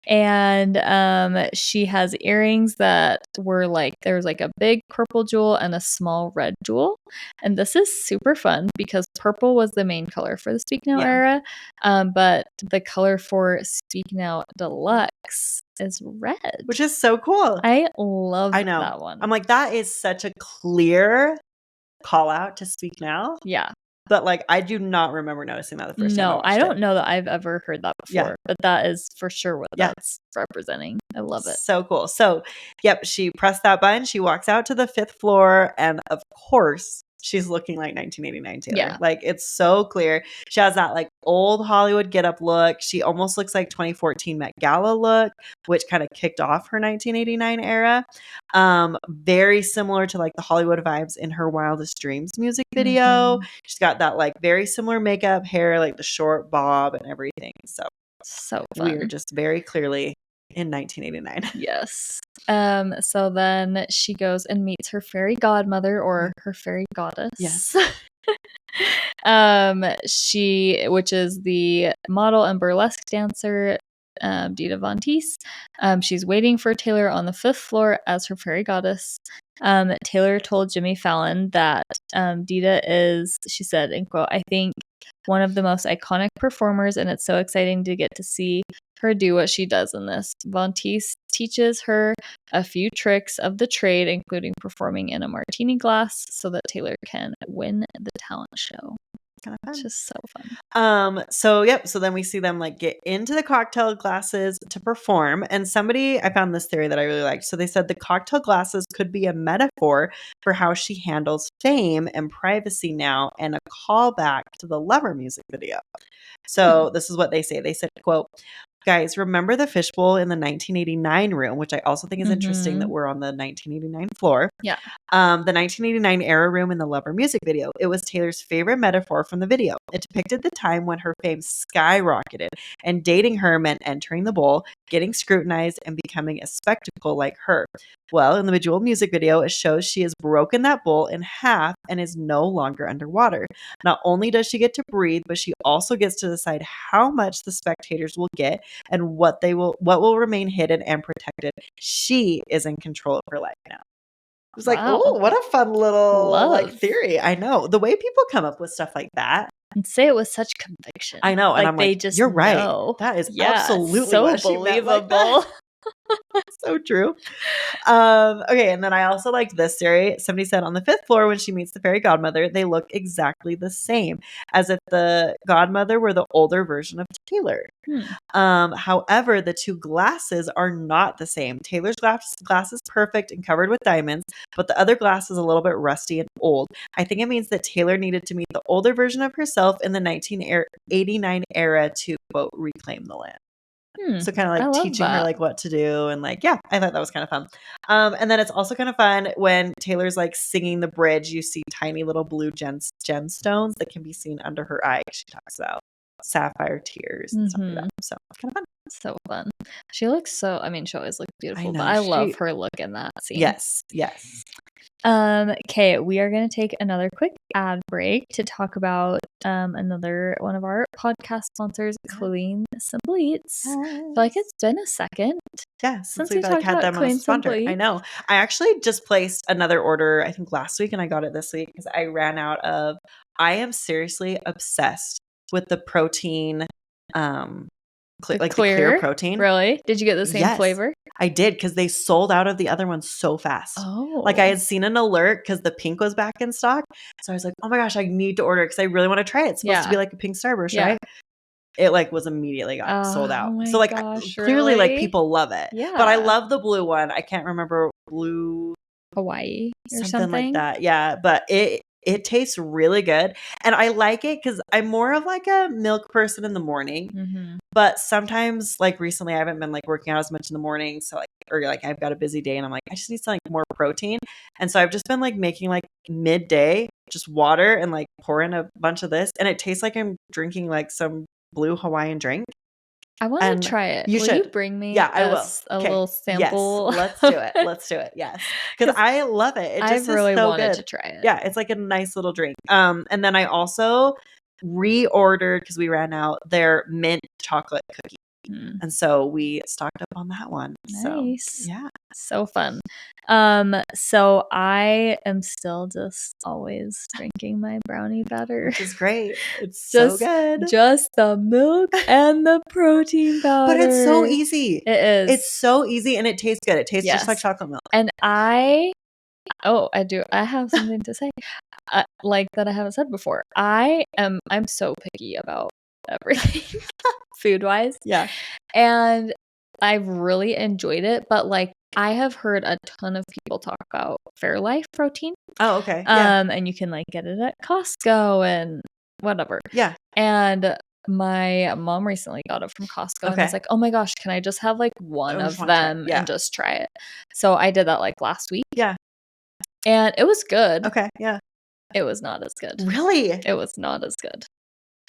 And she has earrings that were like, there was like a big purple jewel and a small red jewel. And this is super fun because purple was the main color for the Speak Now era. But the color for Speak Now Deluxe is red. Which is so cool. I love know. that one. I'm like, that is such a clear call out to Speak Now. Yeah. But like, I do not remember noticing that the first time I watched I don't it. know that I've ever heard that before, but that is for sure what that's representing. I love it. So cool. So, yep, she pressed that button. She walks out to the 5th floor. And of course, she's looking like 1989 Taylor. Yeah. Like, it's so clear. She has that like old Hollywood get up look. She almost looks like 2014 Met Gala look, which kind of kicked off her 1989 era. Very similar to like the Hollywood vibes in her Wildest Dreams music video. She's got that like very similar makeup, hair, like the short bob and everything. So fun. We are just very clearly in 1989. Yes. So then she goes and meets her fairy godmother or her fairy goddess. Yes. Which is the model and burlesque dancer Dita Von Teese. She's waiting for Taylor on the 5th floor as her fairy goddess. Taylor told Jimmy Fallon that Dita is, she said, in quote, I think one of the most iconic performers, and it's so exciting to get to see her do what she does in this. Von Teese teaches her a few tricks of the trade, including performing in a martini glass so that Taylor can win the talent show. Kind of fun. It's just so fun. So then we see them like get into the cocktail glasses to perform. And I found this theory that I really liked. So they said the cocktail glasses could be a metaphor for how she handles fame and privacy now, and a callback to the Lover music video. So this is what they say. They said, quote, guys, remember the fishbowl in the 1989 room, which I also think is interesting that we're on the 1989 floor. Yeah. The 1989 era room in the Lover music video. It was Taylor's favorite metaphor from the video. It depicted the time when her fame skyrocketed, and dating her meant entering the bowl, getting scrutinized, and becoming a spectacle like her. Well, in the Bejeweled music video, it shows she has broken that bowl in half and is no longer underwater. Not only does she get to breathe, but she also gets to decide how much the spectators will get and what will remain hidden and protected. She is in control of her life now. It was like, oh, what a fun little like theory. I know. The way people come up with stuff like that. And say it with such conviction. I know. And I'm they like, just you're right. know. That is absolutely so what she meant like believable. that. So true. Okay, and then I also liked this theory. Somebody said on the 5th floor when she meets the fairy godmother, they look exactly the same, as if the godmother were the older version of Taylor. However, the two glasses are not the same. Taylor's glass is perfect and covered with diamonds, but the other glass is a little bit rusty and old. I think it means that Taylor needed to meet the older version of herself in the 1989 era to, quote, reclaim the land. So kind of like teaching her like what to do, and like, yeah, I thought that was kind of fun. And then it's also kind of fun when Taylor's like singing the bridge, you see tiny little blue gemstones that can be seen under her eye. She talks about sapphire tears and stuff like that. So kind of fun. So fun. She looks she always looks beautiful, but I love her look in that scene. Yes. Okay, we are going to take another quick ad break to talk about another one of our podcast sponsors, Clean Simple Eats. I feel like it's been a second. Yeah, since we've like had them on a sponsor. I know. I actually just placed another order, I think last week, and I got it this week because I ran out of. I am seriously obsessed with the protein. The clear protein. Really? Did you get the same flavor? I did, because they sold out of the other ones so fast. Oh. Like I had seen an alert because the pink was back in stock. So I was like, oh my gosh, I need to order it because I really want to try it. It's supposed to be like a pink Starburst, right? It like was immediately sold out. So like clearly like people love it. Yeah. But I love the blue one. I can't remember blue Hawaii or something like that. Yeah. But it it tastes really good. And I like it because I'm more of like a milk person in the morning. Mm-hmm. But sometimes, like recently, I haven't been like working out as much in the morning. So like, or like I've got a busy day and I'm like, I just need some like more protein. And so I've just been like making like midday just water and like pour in a bunch of this. And it tastes like I'm drinking like some blue Hawaiian drink. I want And to try it. you Will should. you bring me Yeah, I will. a Okay. little sample? Yes. Let's do it. Let's do it. Yes. Because 'Cause I love it. It I've just is really so wanted good. to try it. Yeah, it's like a nice little drink. And then I also reordered because we ran out their mint chocolate cookie. Mm, And so we stocked up on that one. nice. So yeah. So fun. So I am still just always drinking my brownie batter. Which is great. It's so Just good. Just the milk and the protein powder. But it's so easy. It is. It's so easy and it tastes good. It tastes just like Yes. chocolate milk. And I do. I have something to say. Like that I haven't said before. I'm so picky about everything food wise. Yeah. And I've really enjoyed it, but like I have heard a ton of people talk about Fairlife protein. Oh, okay. Yeah. And you can like get it at Costco and whatever. Yeah. And my mom recently got it from Costco and was like, "Oh my gosh, can I just have like one of them and just try it?" So I did that like last week. Yeah. And it was good. Okay. Yeah. It was not as good. Really? It was not as good.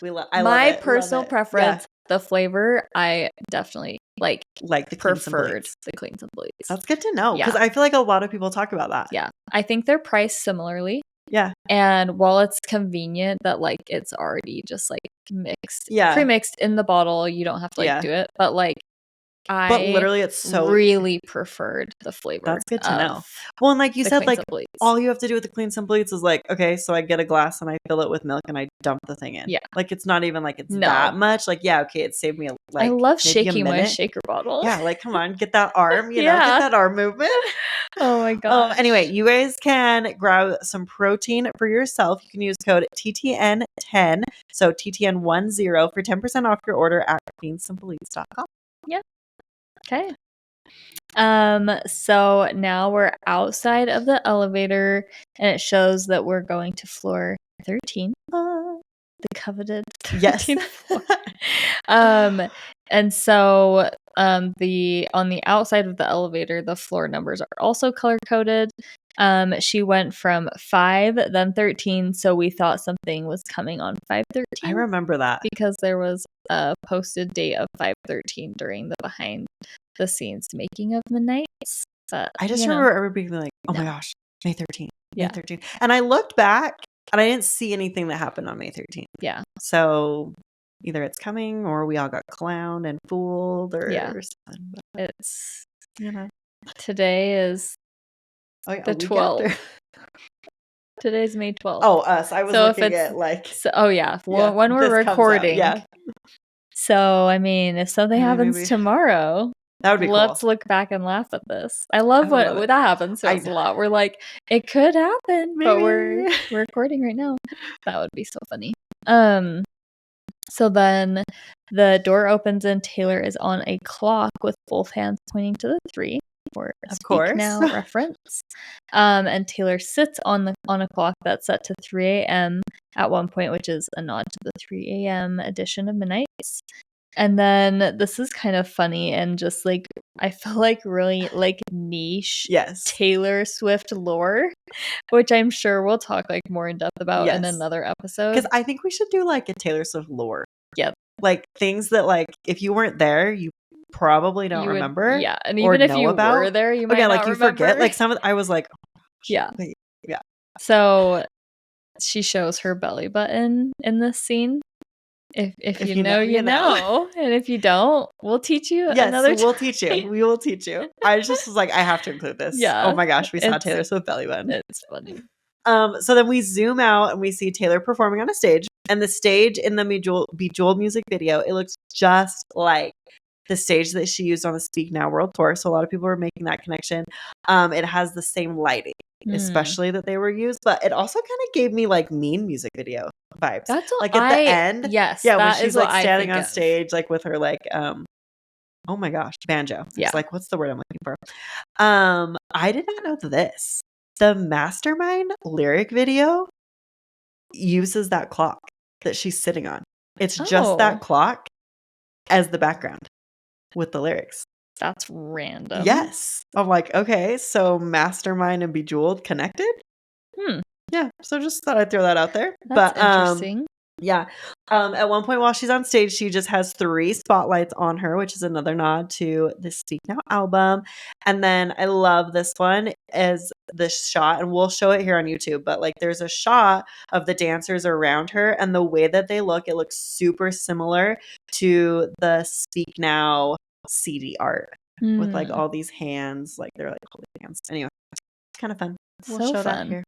I love My it. personal Love it. preference, the flavor, I definitely like the preferred the Cleans and Bleeds. That's good to know because Yeah. I feel like a lot of people talk about that. Yeah. I think they're priced similarly. Yeah. And while it's convenient that like it's already just like mixed, Yeah. pre-mixed in the bottle, you don't have to like do it. But like but literally it's so really preferred the flavor. That's good to know. Well, and like you said, like all you have to do with the Cleans and Bleeds is like, okay, so I get a glass and I fill it with milk and I dump the thing in. Yeah. Like it's not even like it's that much. Like, yeah, okay, it saved me like I love maybe shaking my shaker bottle. Yeah, like come on, get that arm, you know, get that arm movement. Oh my god. Anyway, you guys can grab some protein for yourself. You can use code TTN10, so TTN10 for 10% off your order at queensandbeliefs.com. Yeah. Okay. So now we're outside of the elevator and it shows that we're going to floor 13. The coveted 13th floor. And so on the outside of the elevator, the floor numbers are also color coded. She went from 5, then 13, so we thought something was coming on 5/13. I remember that because there was a posted date of 5/13 during the behind the scenes making of Midnights. But I just remember everybody being like, "Oh my gosh, May 13th, Yeah. May 13th," and I looked back and I didn't see anything that happened on May 13th. Yeah. So either it's coming or we all got clowned and fooled or something. But it's today is the 12th. Today's May 12th. Oh, us. I was looking at like. So, when we're recording. Yeah. So, I mean, if something happens tomorrow, that would be cool. Let's look back and laugh at this. I love when that happens to us a lot. We're like, it could happen, but we're recording right now. That would be so funny. So then the door opens and Taylor is on a clock with both hands pointing to the 3 for a Speak Now reference. And Taylor sits on a clock that's set to 3 a.m. at one point, which is a nod to the 3 a.m. edition of Midnights. And then this is kind of funny and just like I feel like really like niche Taylor Swift lore, which I'm sure we'll talk like more in depth about in another episode. Because I think we should do like a Taylor Swift lore. Yeah. Like things that like if you weren't there, you probably don't remember. Yeah. And even if you were there, you might not remember. Forget. Like I was like, oh, yeah. Wait, yeah. So she shows her belly button in this scene. If you know, you know. And if you don't, we'll teach you another time. We'll teach you. We will teach you. I just was like, I have to include this. Yeah. Oh my gosh, we saw Taylor Swift belly button. It's funny. So then we zoom out and we see Taylor performing on a stage. And the stage in the Bejeweled music video, it looks just like the stage that she used on the Speak Now World Tour. So a lot of people were making that connection. It has the same lighting, especially that they were used. But it also kind of gave me like Mean music video vibes. That's what like at the end. Yes. Yeah, when she's like standing on stage, like with her like oh my gosh, banjo. Yeah. It's like, what's the word I'm looking for? I did not know this. The Mastermind lyric video uses that clock that she's sitting on. It's just that clock as the background with the lyrics. That's random. Yes. I'm like, okay, so Mastermind and Bejeweled connected? Yeah, so just thought I'd throw that out there. That's interesting. Yeah. At one point while she's on stage, she just has 3 spotlights on her, which is another nod to the Speak Now album. And then I love this one is this shot, and we'll show it here on YouTube, but like there's a shot of the dancers around her, and the way that they look, it looks super similar to the Speak Now CD art with like all these hands, like they're like holding hands. Anyway, it's kind of fun. We'll show that here.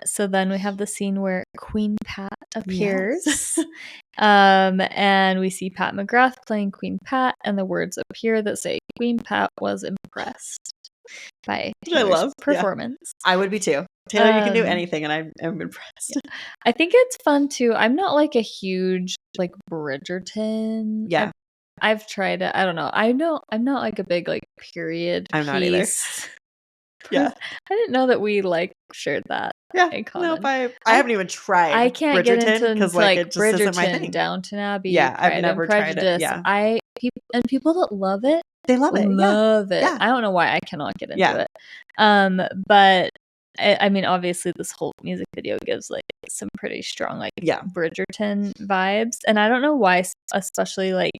So then we have the scene where Queen Pat appears. Yes. And we see Pat McGrath playing Queen Pat, and the words appear that say Queen Pat was impressed by Taylor's performance. Yeah. I would be too. Taylor, you can do anything, and I'm impressed. Yeah. I think it's fun too. I'm not like a huge like Bridgerton. Yeah. I've tried it. I don't know. I'm not like a big like period I'm not either. Yeah. I didn't know that we like shared that. Yeah. Nope, I haven't even tried. I can't get into because like it just Bridgerton, isn't my thing. Downton Abbey. Yeah, I've never tried it. Yeah. People that love it, they love it. Love it. Yeah. I don't know why I cannot get into it. But I mean, obviously, this whole music video gives like some pretty strong like Bridgerton vibes, and I don't know why, especially like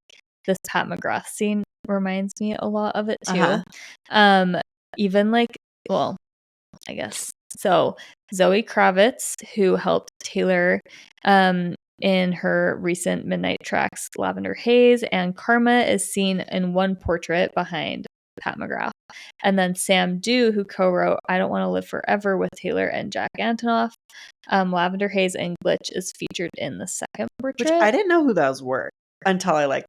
this Pat McGrath scene reminds me a lot of it too. Even like, well, I guess so. Zoe Kravitz, who helped Taylor in her recent Midnight Tracks Lavender Haze, and Karma is seen in one portrait behind Pat McGrath. And then Sam Dew, who co-wrote I Don't Want to Live Forever with Taylor and Jack Antonoff. Lavender Haze and Glitch is featured in the second portrait. Which I didn't know who those were until I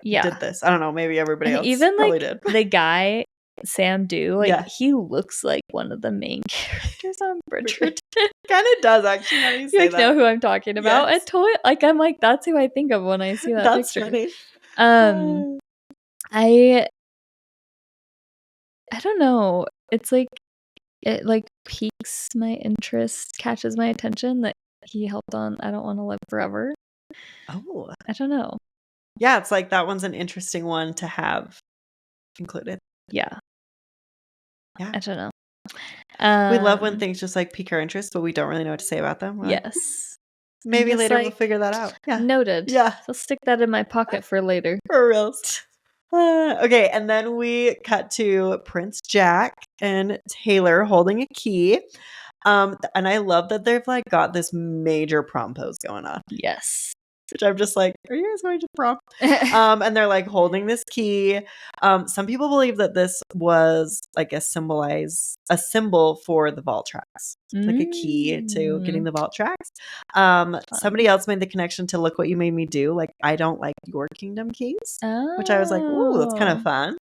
did this. I don't know, maybe everybody else even probably like did. The guy Sam Dew, he looks like one of the main characters on Bridgerton. Kind of does actually. How do you say that? Know who I'm talking about? Yes. Totally, I'm like, that's who I think of when I see that that's picture. Funny. I don't know. It's like it like piques my interest, catches my attention that he helped on I Don't Want to Live Forever. Oh, I don't know. Yeah, it's like that one's an interesting one to have included. Yeah. I don't know. We love when things just like pique our interest, but we don't really know what to say about them. Well, yes. Maybe later we'll figure that out. Yeah. Noted. Yeah. I'll stick that in my pocket for later. For reals. Okay, and then we cut to Prince Jack and Taylor holding a key. And I love that they've like got this major prom pose going on. Yes. Which I'm just like, are you guys going to prom? And they're like holding this key. Some people believe that this was like a symbol for the vault tracks, like a key to getting the vault tracks. Somebody else made the connection to Look What You Made Me Do. Like, I don't like your kingdom keys, which I was like, ooh, that's kind of fun.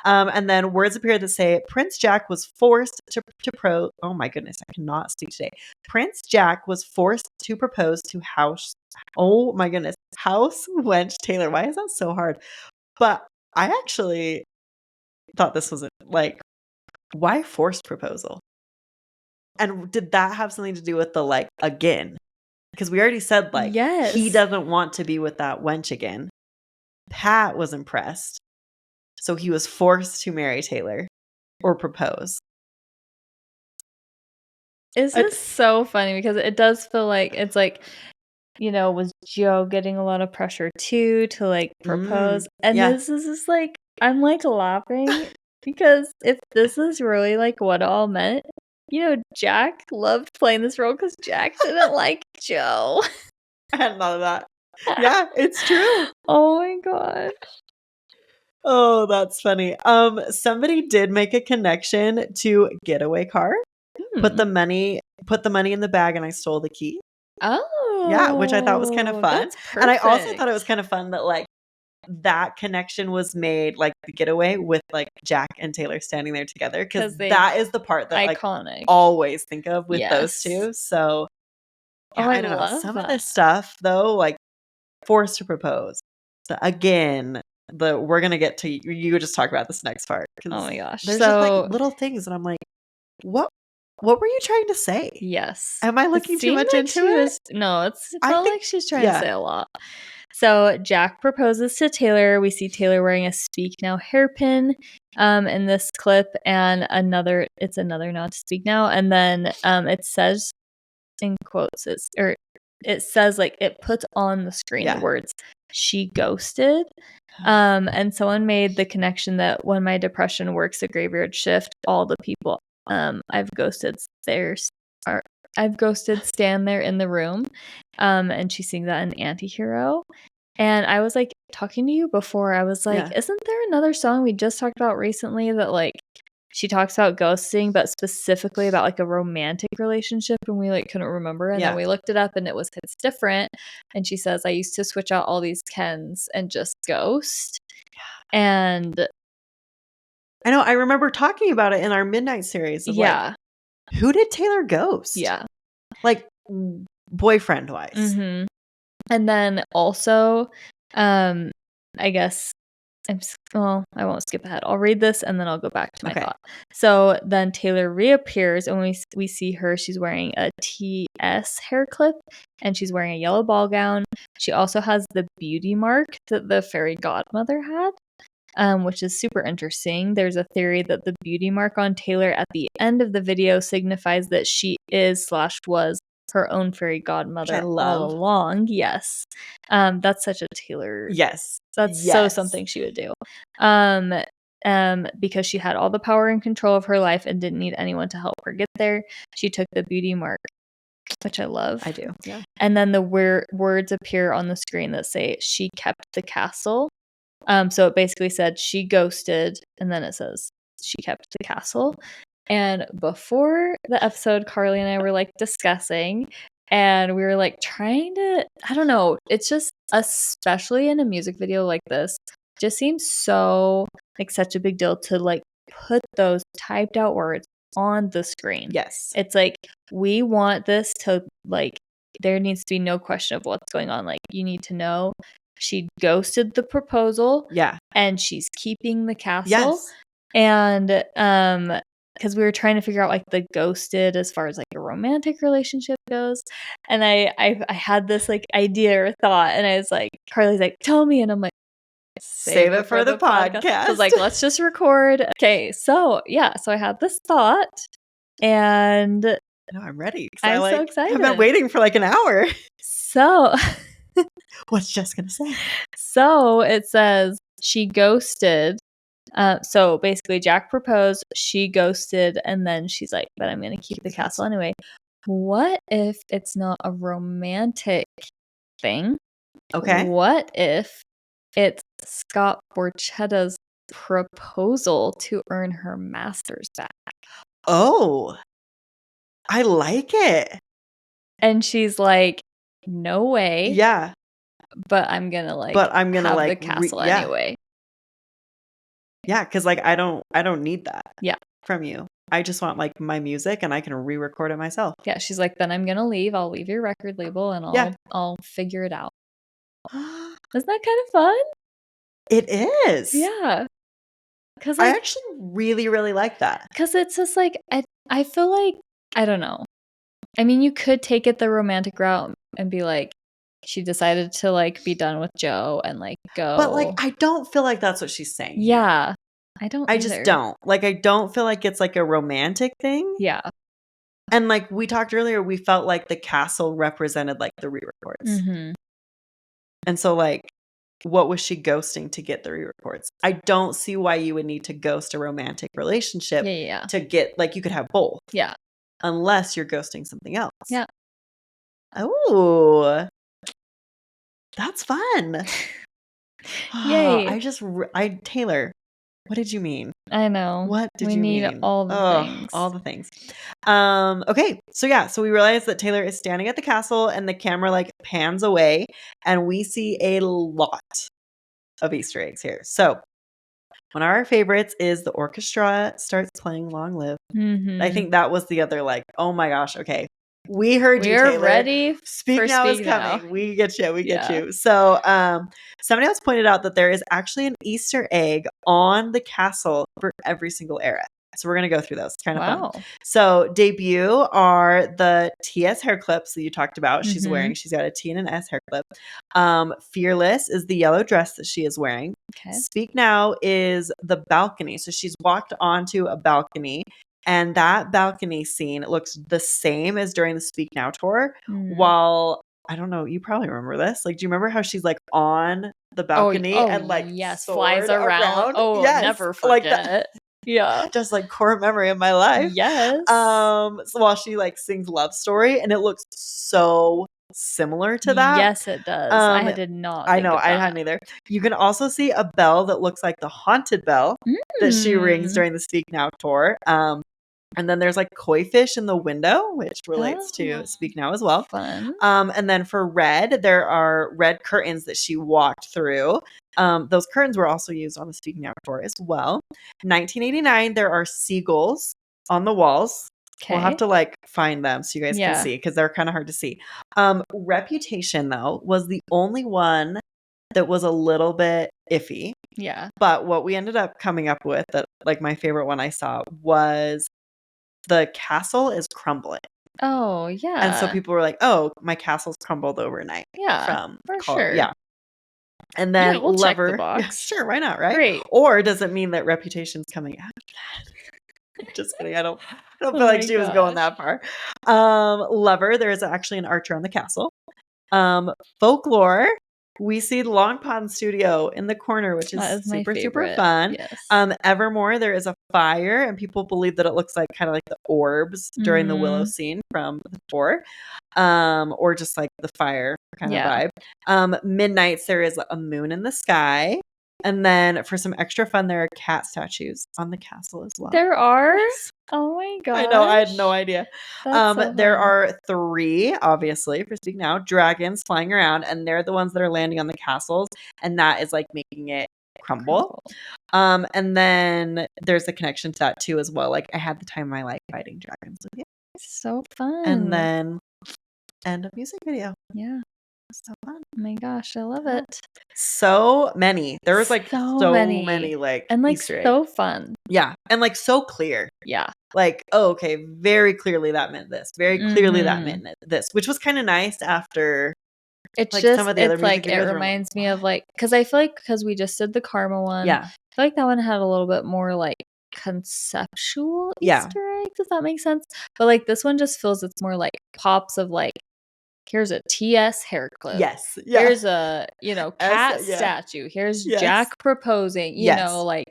And then words appear that say Prince Jack was forced to propose. Oh my goodness, I cannot speak today. Prince Jack was forced to propose to House wench Taylor. Why is that so hard? But I actually thought this was like, why forced proposal? And did that have something to do with the like again? Because we already said like he doesn't want to be with that wench again. Pat was impressed, so he was forced to marry Taylor or propose. This so funny because it does feel like it's like, you know, was Joe getting a lot of pressure too to like propose? And this is just like, I'm like laughing because if this is really like what it all meant, you know, Jack loved playing this role because Jack didn't like Joe. I had none of that. Yeah, it's true. Oh my gosh. Oh, that's funny. Somebody did make a connection to Getaway Car. Put the money in the bag and I stole the key. Oh. Yeah, which I thought was kind of fun. And I also thought it was kind of fun that like that connection was made, like the getaway with like Jack and Taylor standing there together, because that is the part that iconic. Like always think of with those two. So yeah, I don't know. Some of this stuff though, like forced to propose. So again, we're gonna get to you just talk about this next part. Oh my gosh. There's just like little things and I'm like, what what were you trying to say? Yes. Am I looking too much into it? No, it I felt think- like she's trying to say a lot. So Jack proposes to Taylor. We see Taylor wearing a Speak Now hairpin in this clip, and it's another nod to Speak Now. And then it says in quotes, it says like it puts on the screen the words, "She ghosted." And someone made the connection that when my depression works a graveyard shift, all the people I've ghosted stand there in the room. And she's seeing that in Antihero. And I was like talking to you before, I was like, isn't there another song we just talked about recently that like she talks about ghosting, but specifically about like a romantic relationship, and we like couldn't remember. And then we looked it up and it was It's Different. And she says, I used to switch out all these Kens and just ghost. And I know, I remember talking about it in our Midnight series. Of like, who did Taylor ghost? Yeah. Like boyfriend wise. Mm-hmm. And then also, I guess I won't skip ahead. I'll read this and then I'll go back to my thought. So then Taylor reappears and we see her. She's wearing a TS hair clip and she's wearing a yellow ball gown. She also has the beauty mark that the fairy godmother had, which is super interesting. There's a theory that the beauty mark on Taylor at the end of the video signifies that she was her own fairy godmother all along. Yes. That's such a Taylor. Yes. That's so something she would do. Because she had all the power and control of her life and didn't need anyone to help her get there. She took the beauty mark, which I love. I do. Yeah. And then the words appear on the screen that say she kept the castle. So it basically said she ghosted, and then it says she kept the castle. And before the episode, Carly and I were like discussing, and we were like trying to, I don't know, it's just, especially in a music video like this, just seems so like such a big deal to like put those typed out words on the screen. Yes. It's like, we want this to like, there needs to be no question of what's going on. Like, you need to know she ghosted the proposal. Yeah. And she's keeping the castle. Yes. And because we were trying to figure out like the ghosted as far as like a romantic relationship goes. And I had this like idea or thought, and I was like, Carly's like, tell me. And I'm like, save it for the podcast. I was like, let's just record. Okay. So yeah. So I had this thought, and no, I'm ready. I'm so excited. I've been waiting for like an hour. So what's Jess gonna say? So it says she ghosted. So basically Jack proposed, she ghosted, and then she's like, but I'm going to keep the castle anyway. What if it's not a romantic thing? Okay. What if it's Scott Borchetta's proposal to earn her master's back? Oh, I like it. And she's like, no way. Yeah. But I'm going to like have the castle anyway. Yeah, because like I don't need that. Yeah. From you. I just want like my music and I can re-record it myself. Yeah, she's like, then I'm gonna leave. I'll leave your record label and I'll figure it out. Isn't that kind of fun? It is. Yeah. Because I actually really, really like that. Because it's just like I feel like, I don't know. I mean, you could take it the romantic route and be like, she decided to like be done with Joe and like go. But like, I don't feel like that's what she's saying. Yeah. I just don't. Like, I don't feel like it's like a romantic thing. Yeah. And like we talked earlier, we felt like the castle represented like the re-records. Mm-hmm. And so like, what was she ghosting to get the re-records? I don't see why you would need to ghost a romantic relationship to get, like, you could have both. Yeah. Unless you're ghosting something else. Yeah. Oh. That's fun. Yay. Taylor, what did you mean? I know. What did you mean? We need all the things. All the things. Okay. So we realize that Taylor is standing at the castle and the camera like pans away and we see a lot of Easter eggs here. So one of our favorites is the orchestra starts playing Long Live. Mm-hmm. I think that was the other like, oh my gosh, okay. We heard you, Taylor. We're ready. Speak Now is coming. Now. We get you. We get you. So somebody else pointed out that there is actually an Easter egg on the castle for every single era. So we're going to go through those. Kind of fun. Wow. So debut are the TS hair clips that you talked about. She's wearing. She's got a T and an S hair clip. Fearless is the yellow dress that she is wearing. Okay. Speak Now is the balcony. So she's walked onto a balcony, and that balcony scene looks the same as during the Speak Now tour. While I don't know, you probably remember this. Like, do you remember how she's like on the balcony and like yes, soared flies around? Oh, yes, never forget. like that. Yeah. Just like core memory of my life. Yes. So while she like sings Love Story, and it looks so similar to that. Yes, it does. I did not. I know, I hadn't either. You can also see a bell that looks like the haunted bell that she rings during the Speak Now tour. And then there's like koi fish in the window, which relates to Speak Now as well. Fun. And then for Red, there are red curtains that she walked through. Those curtains were also used on the Speak Now tour as well. 1989, there are seagulls on the walls. Okay. We'll have to like find them so you guys can see, because they're kind of hard to see. Reputation, though, was the only one that was a little bit iffy. Yeah. But what we ended up coming up with, that like my favorite one I saw, was the castle is crumbling. Oh, yeah. And so people were like, oh, my castle's crumbled overnight. Yeah, for sure. Yeah. And then we'll Lover. check the box. Yeah, sure, why not, right? Great. Or does it mean that Reputation's coming after that? Just kidding. I don't feel like she was going that far. Lover, there is actually an archer on the castle. Folklore, we see the Long Pond Studio in the corner, which is super, super fun. Yes. Evermore, there is a fire, and people believe that it looks like kind of like the orbs during the Willow scene from the tour, or just like the fire kind of vibe. Midnights, there is a moon in the sky. And then for some extra fun, there are cat statues on the castle as well. There are? Oh my god! I know, I had no idea. So there are 3, obviously, for Speak Now, dragons flying around, and they're the ones that are landing on the castles, and that is like making it crumble. And then there's a connection to that too as well. Like, I had the time of my life fighting dragons with you. So fun. And then end of music video. Yeah. So fun. Oh my gosh, I love it. So many. There was like so many like, and like Easter so fun. Yeah. And like so clear. Yeah. Like, oh, okay, very clearly that meant this. Very clearly that meant this, which was kind of nice after. It's like, just, some of the other it's like, it videos reminds me of like, because I feel like, because we just did the Karma one. Yeah. I feel like that one had a little bit more like conceptual Easter eggs, if that makes sense. But like this one just feels it's more like pops of like, here's a TS hair clip. Yes. Yeah. Here's a, cat statue. Here's Jack proposing, you know, like,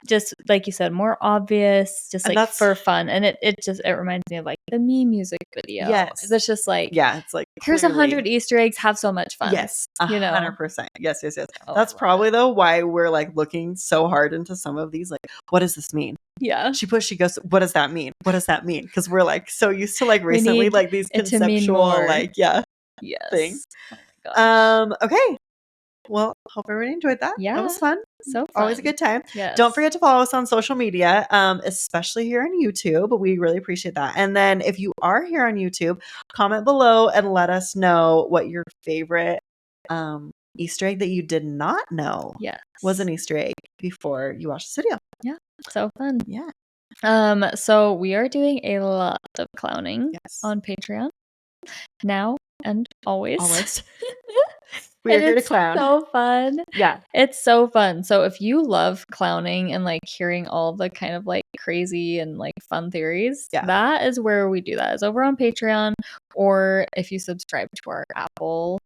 just like you said, more obvious, just like for fun. And it reminds me of like the Me music video. Yes. It's just like, it's like, here's 100 Easter eggs, have so much fun. Yes. 100%. Yes. Oh, That's probably though why we're like looking so hard into some of these. Like, what does this mean? Yeah. She goes, what does that mean? What does that mean? Because we're like so used to like recently like these conceptual like things. Oh my gosh. Okay. Well, hope everybody enjoyed that. Yeah. That was fun. So fun. Always a good time. Yes. Don't forget to follow us on social media, especially here on YouTube. We really appreciate that. And then if you are here on YouTube, comment below and let us know what your favorite Easter egg that you did not know was an Easter egg before you watched this video. Yeah. So fun. Yeah. So we are doing a lot of clowning on Patreon now and always. We are here to clown. So fun. Yeah. It's so fun. So if you love clowning and like hearing all the kind of like crazy and like fun theories, that is where we do that. Is over on Patreon, or if you subscribe to our Apple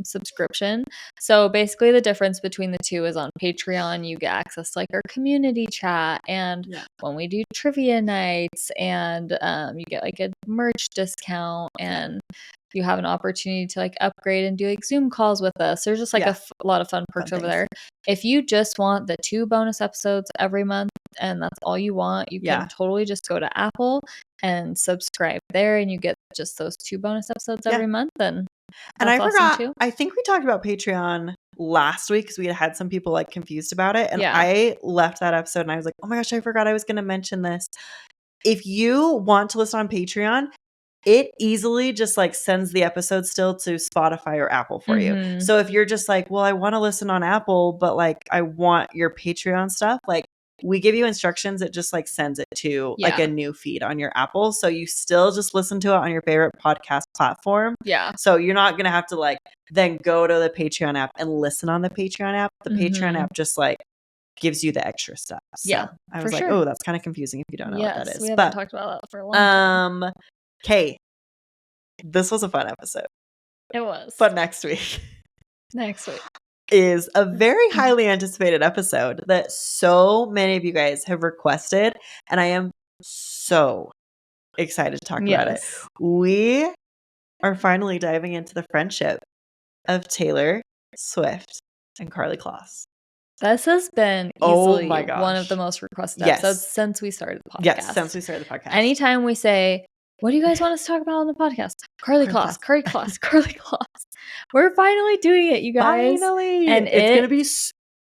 subscription. So basically the difference between the two is on Patreon you get access to like our community chat, and when we do trivia nights, and you get like a merch discount, and you have an opportunity to like upgrade and do like Zoom calls with us. There's just like a lot of fun perks over there. If you just want the 2 bonus episodes every month and that's all you want, you can totally just go to Apple and subscribe there, and you get just those 2 bonus episodes every month. And I forgot, I think we talked about Patreon last week because we had some people like confused about it. And I left that episode and I was like, oh my gosh, I forgot I was going to mention this. If you want to listen on Patreon, it easily just like sends the episode still to Spotify or Apple for you. So if you're just like, well, I want to listen on Apple, but like I want your Patreon stuff, like we give you instructions, it just like sends it to like a new feed on your Apple. So you still just listen to it on your favorite podcast platform. Yeah. So you're not going to have to like then go to the Patreon app and listen on the Patreon app. The Patreon app just like gives you the extra stuff. So I was like, oh, that's kind of confusing if you don't know what that is. We haven't talked about that for a long time. Okay. This was a fun episode. It was. But next week is a very highly anticipated episode that so many of you guys have requested, and I am so excited to talk about it. We are finally diving into the friendship of Taylor Swift and Karlie Kloss. This has been easily one of the most requested episodes since we started the podcast. Yes, since we started the podcast. Anytime we say, what do you guys want us to talk about on the podcast? Karlie Kloss. We're finally doing it, you guys. Finally. And it's going to be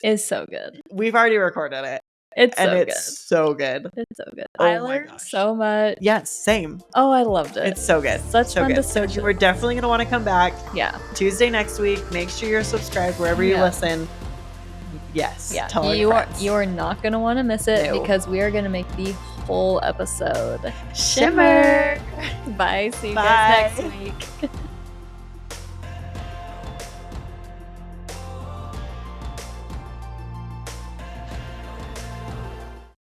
is so good. We've already recorded it. It's so good. It's so good. Oh I learned so much. Yes, same. Oh, I loved it. It's so good. Such fun discussion. So you are definitely going to want to come back. Yeah. Tuesday next week. Make sure you're subscribed wherever you listen. Yes. Yeah. Tell your friends. You are not going to want to miss it because we are going to make the whole episode shimmer. Bye. See you guys next week.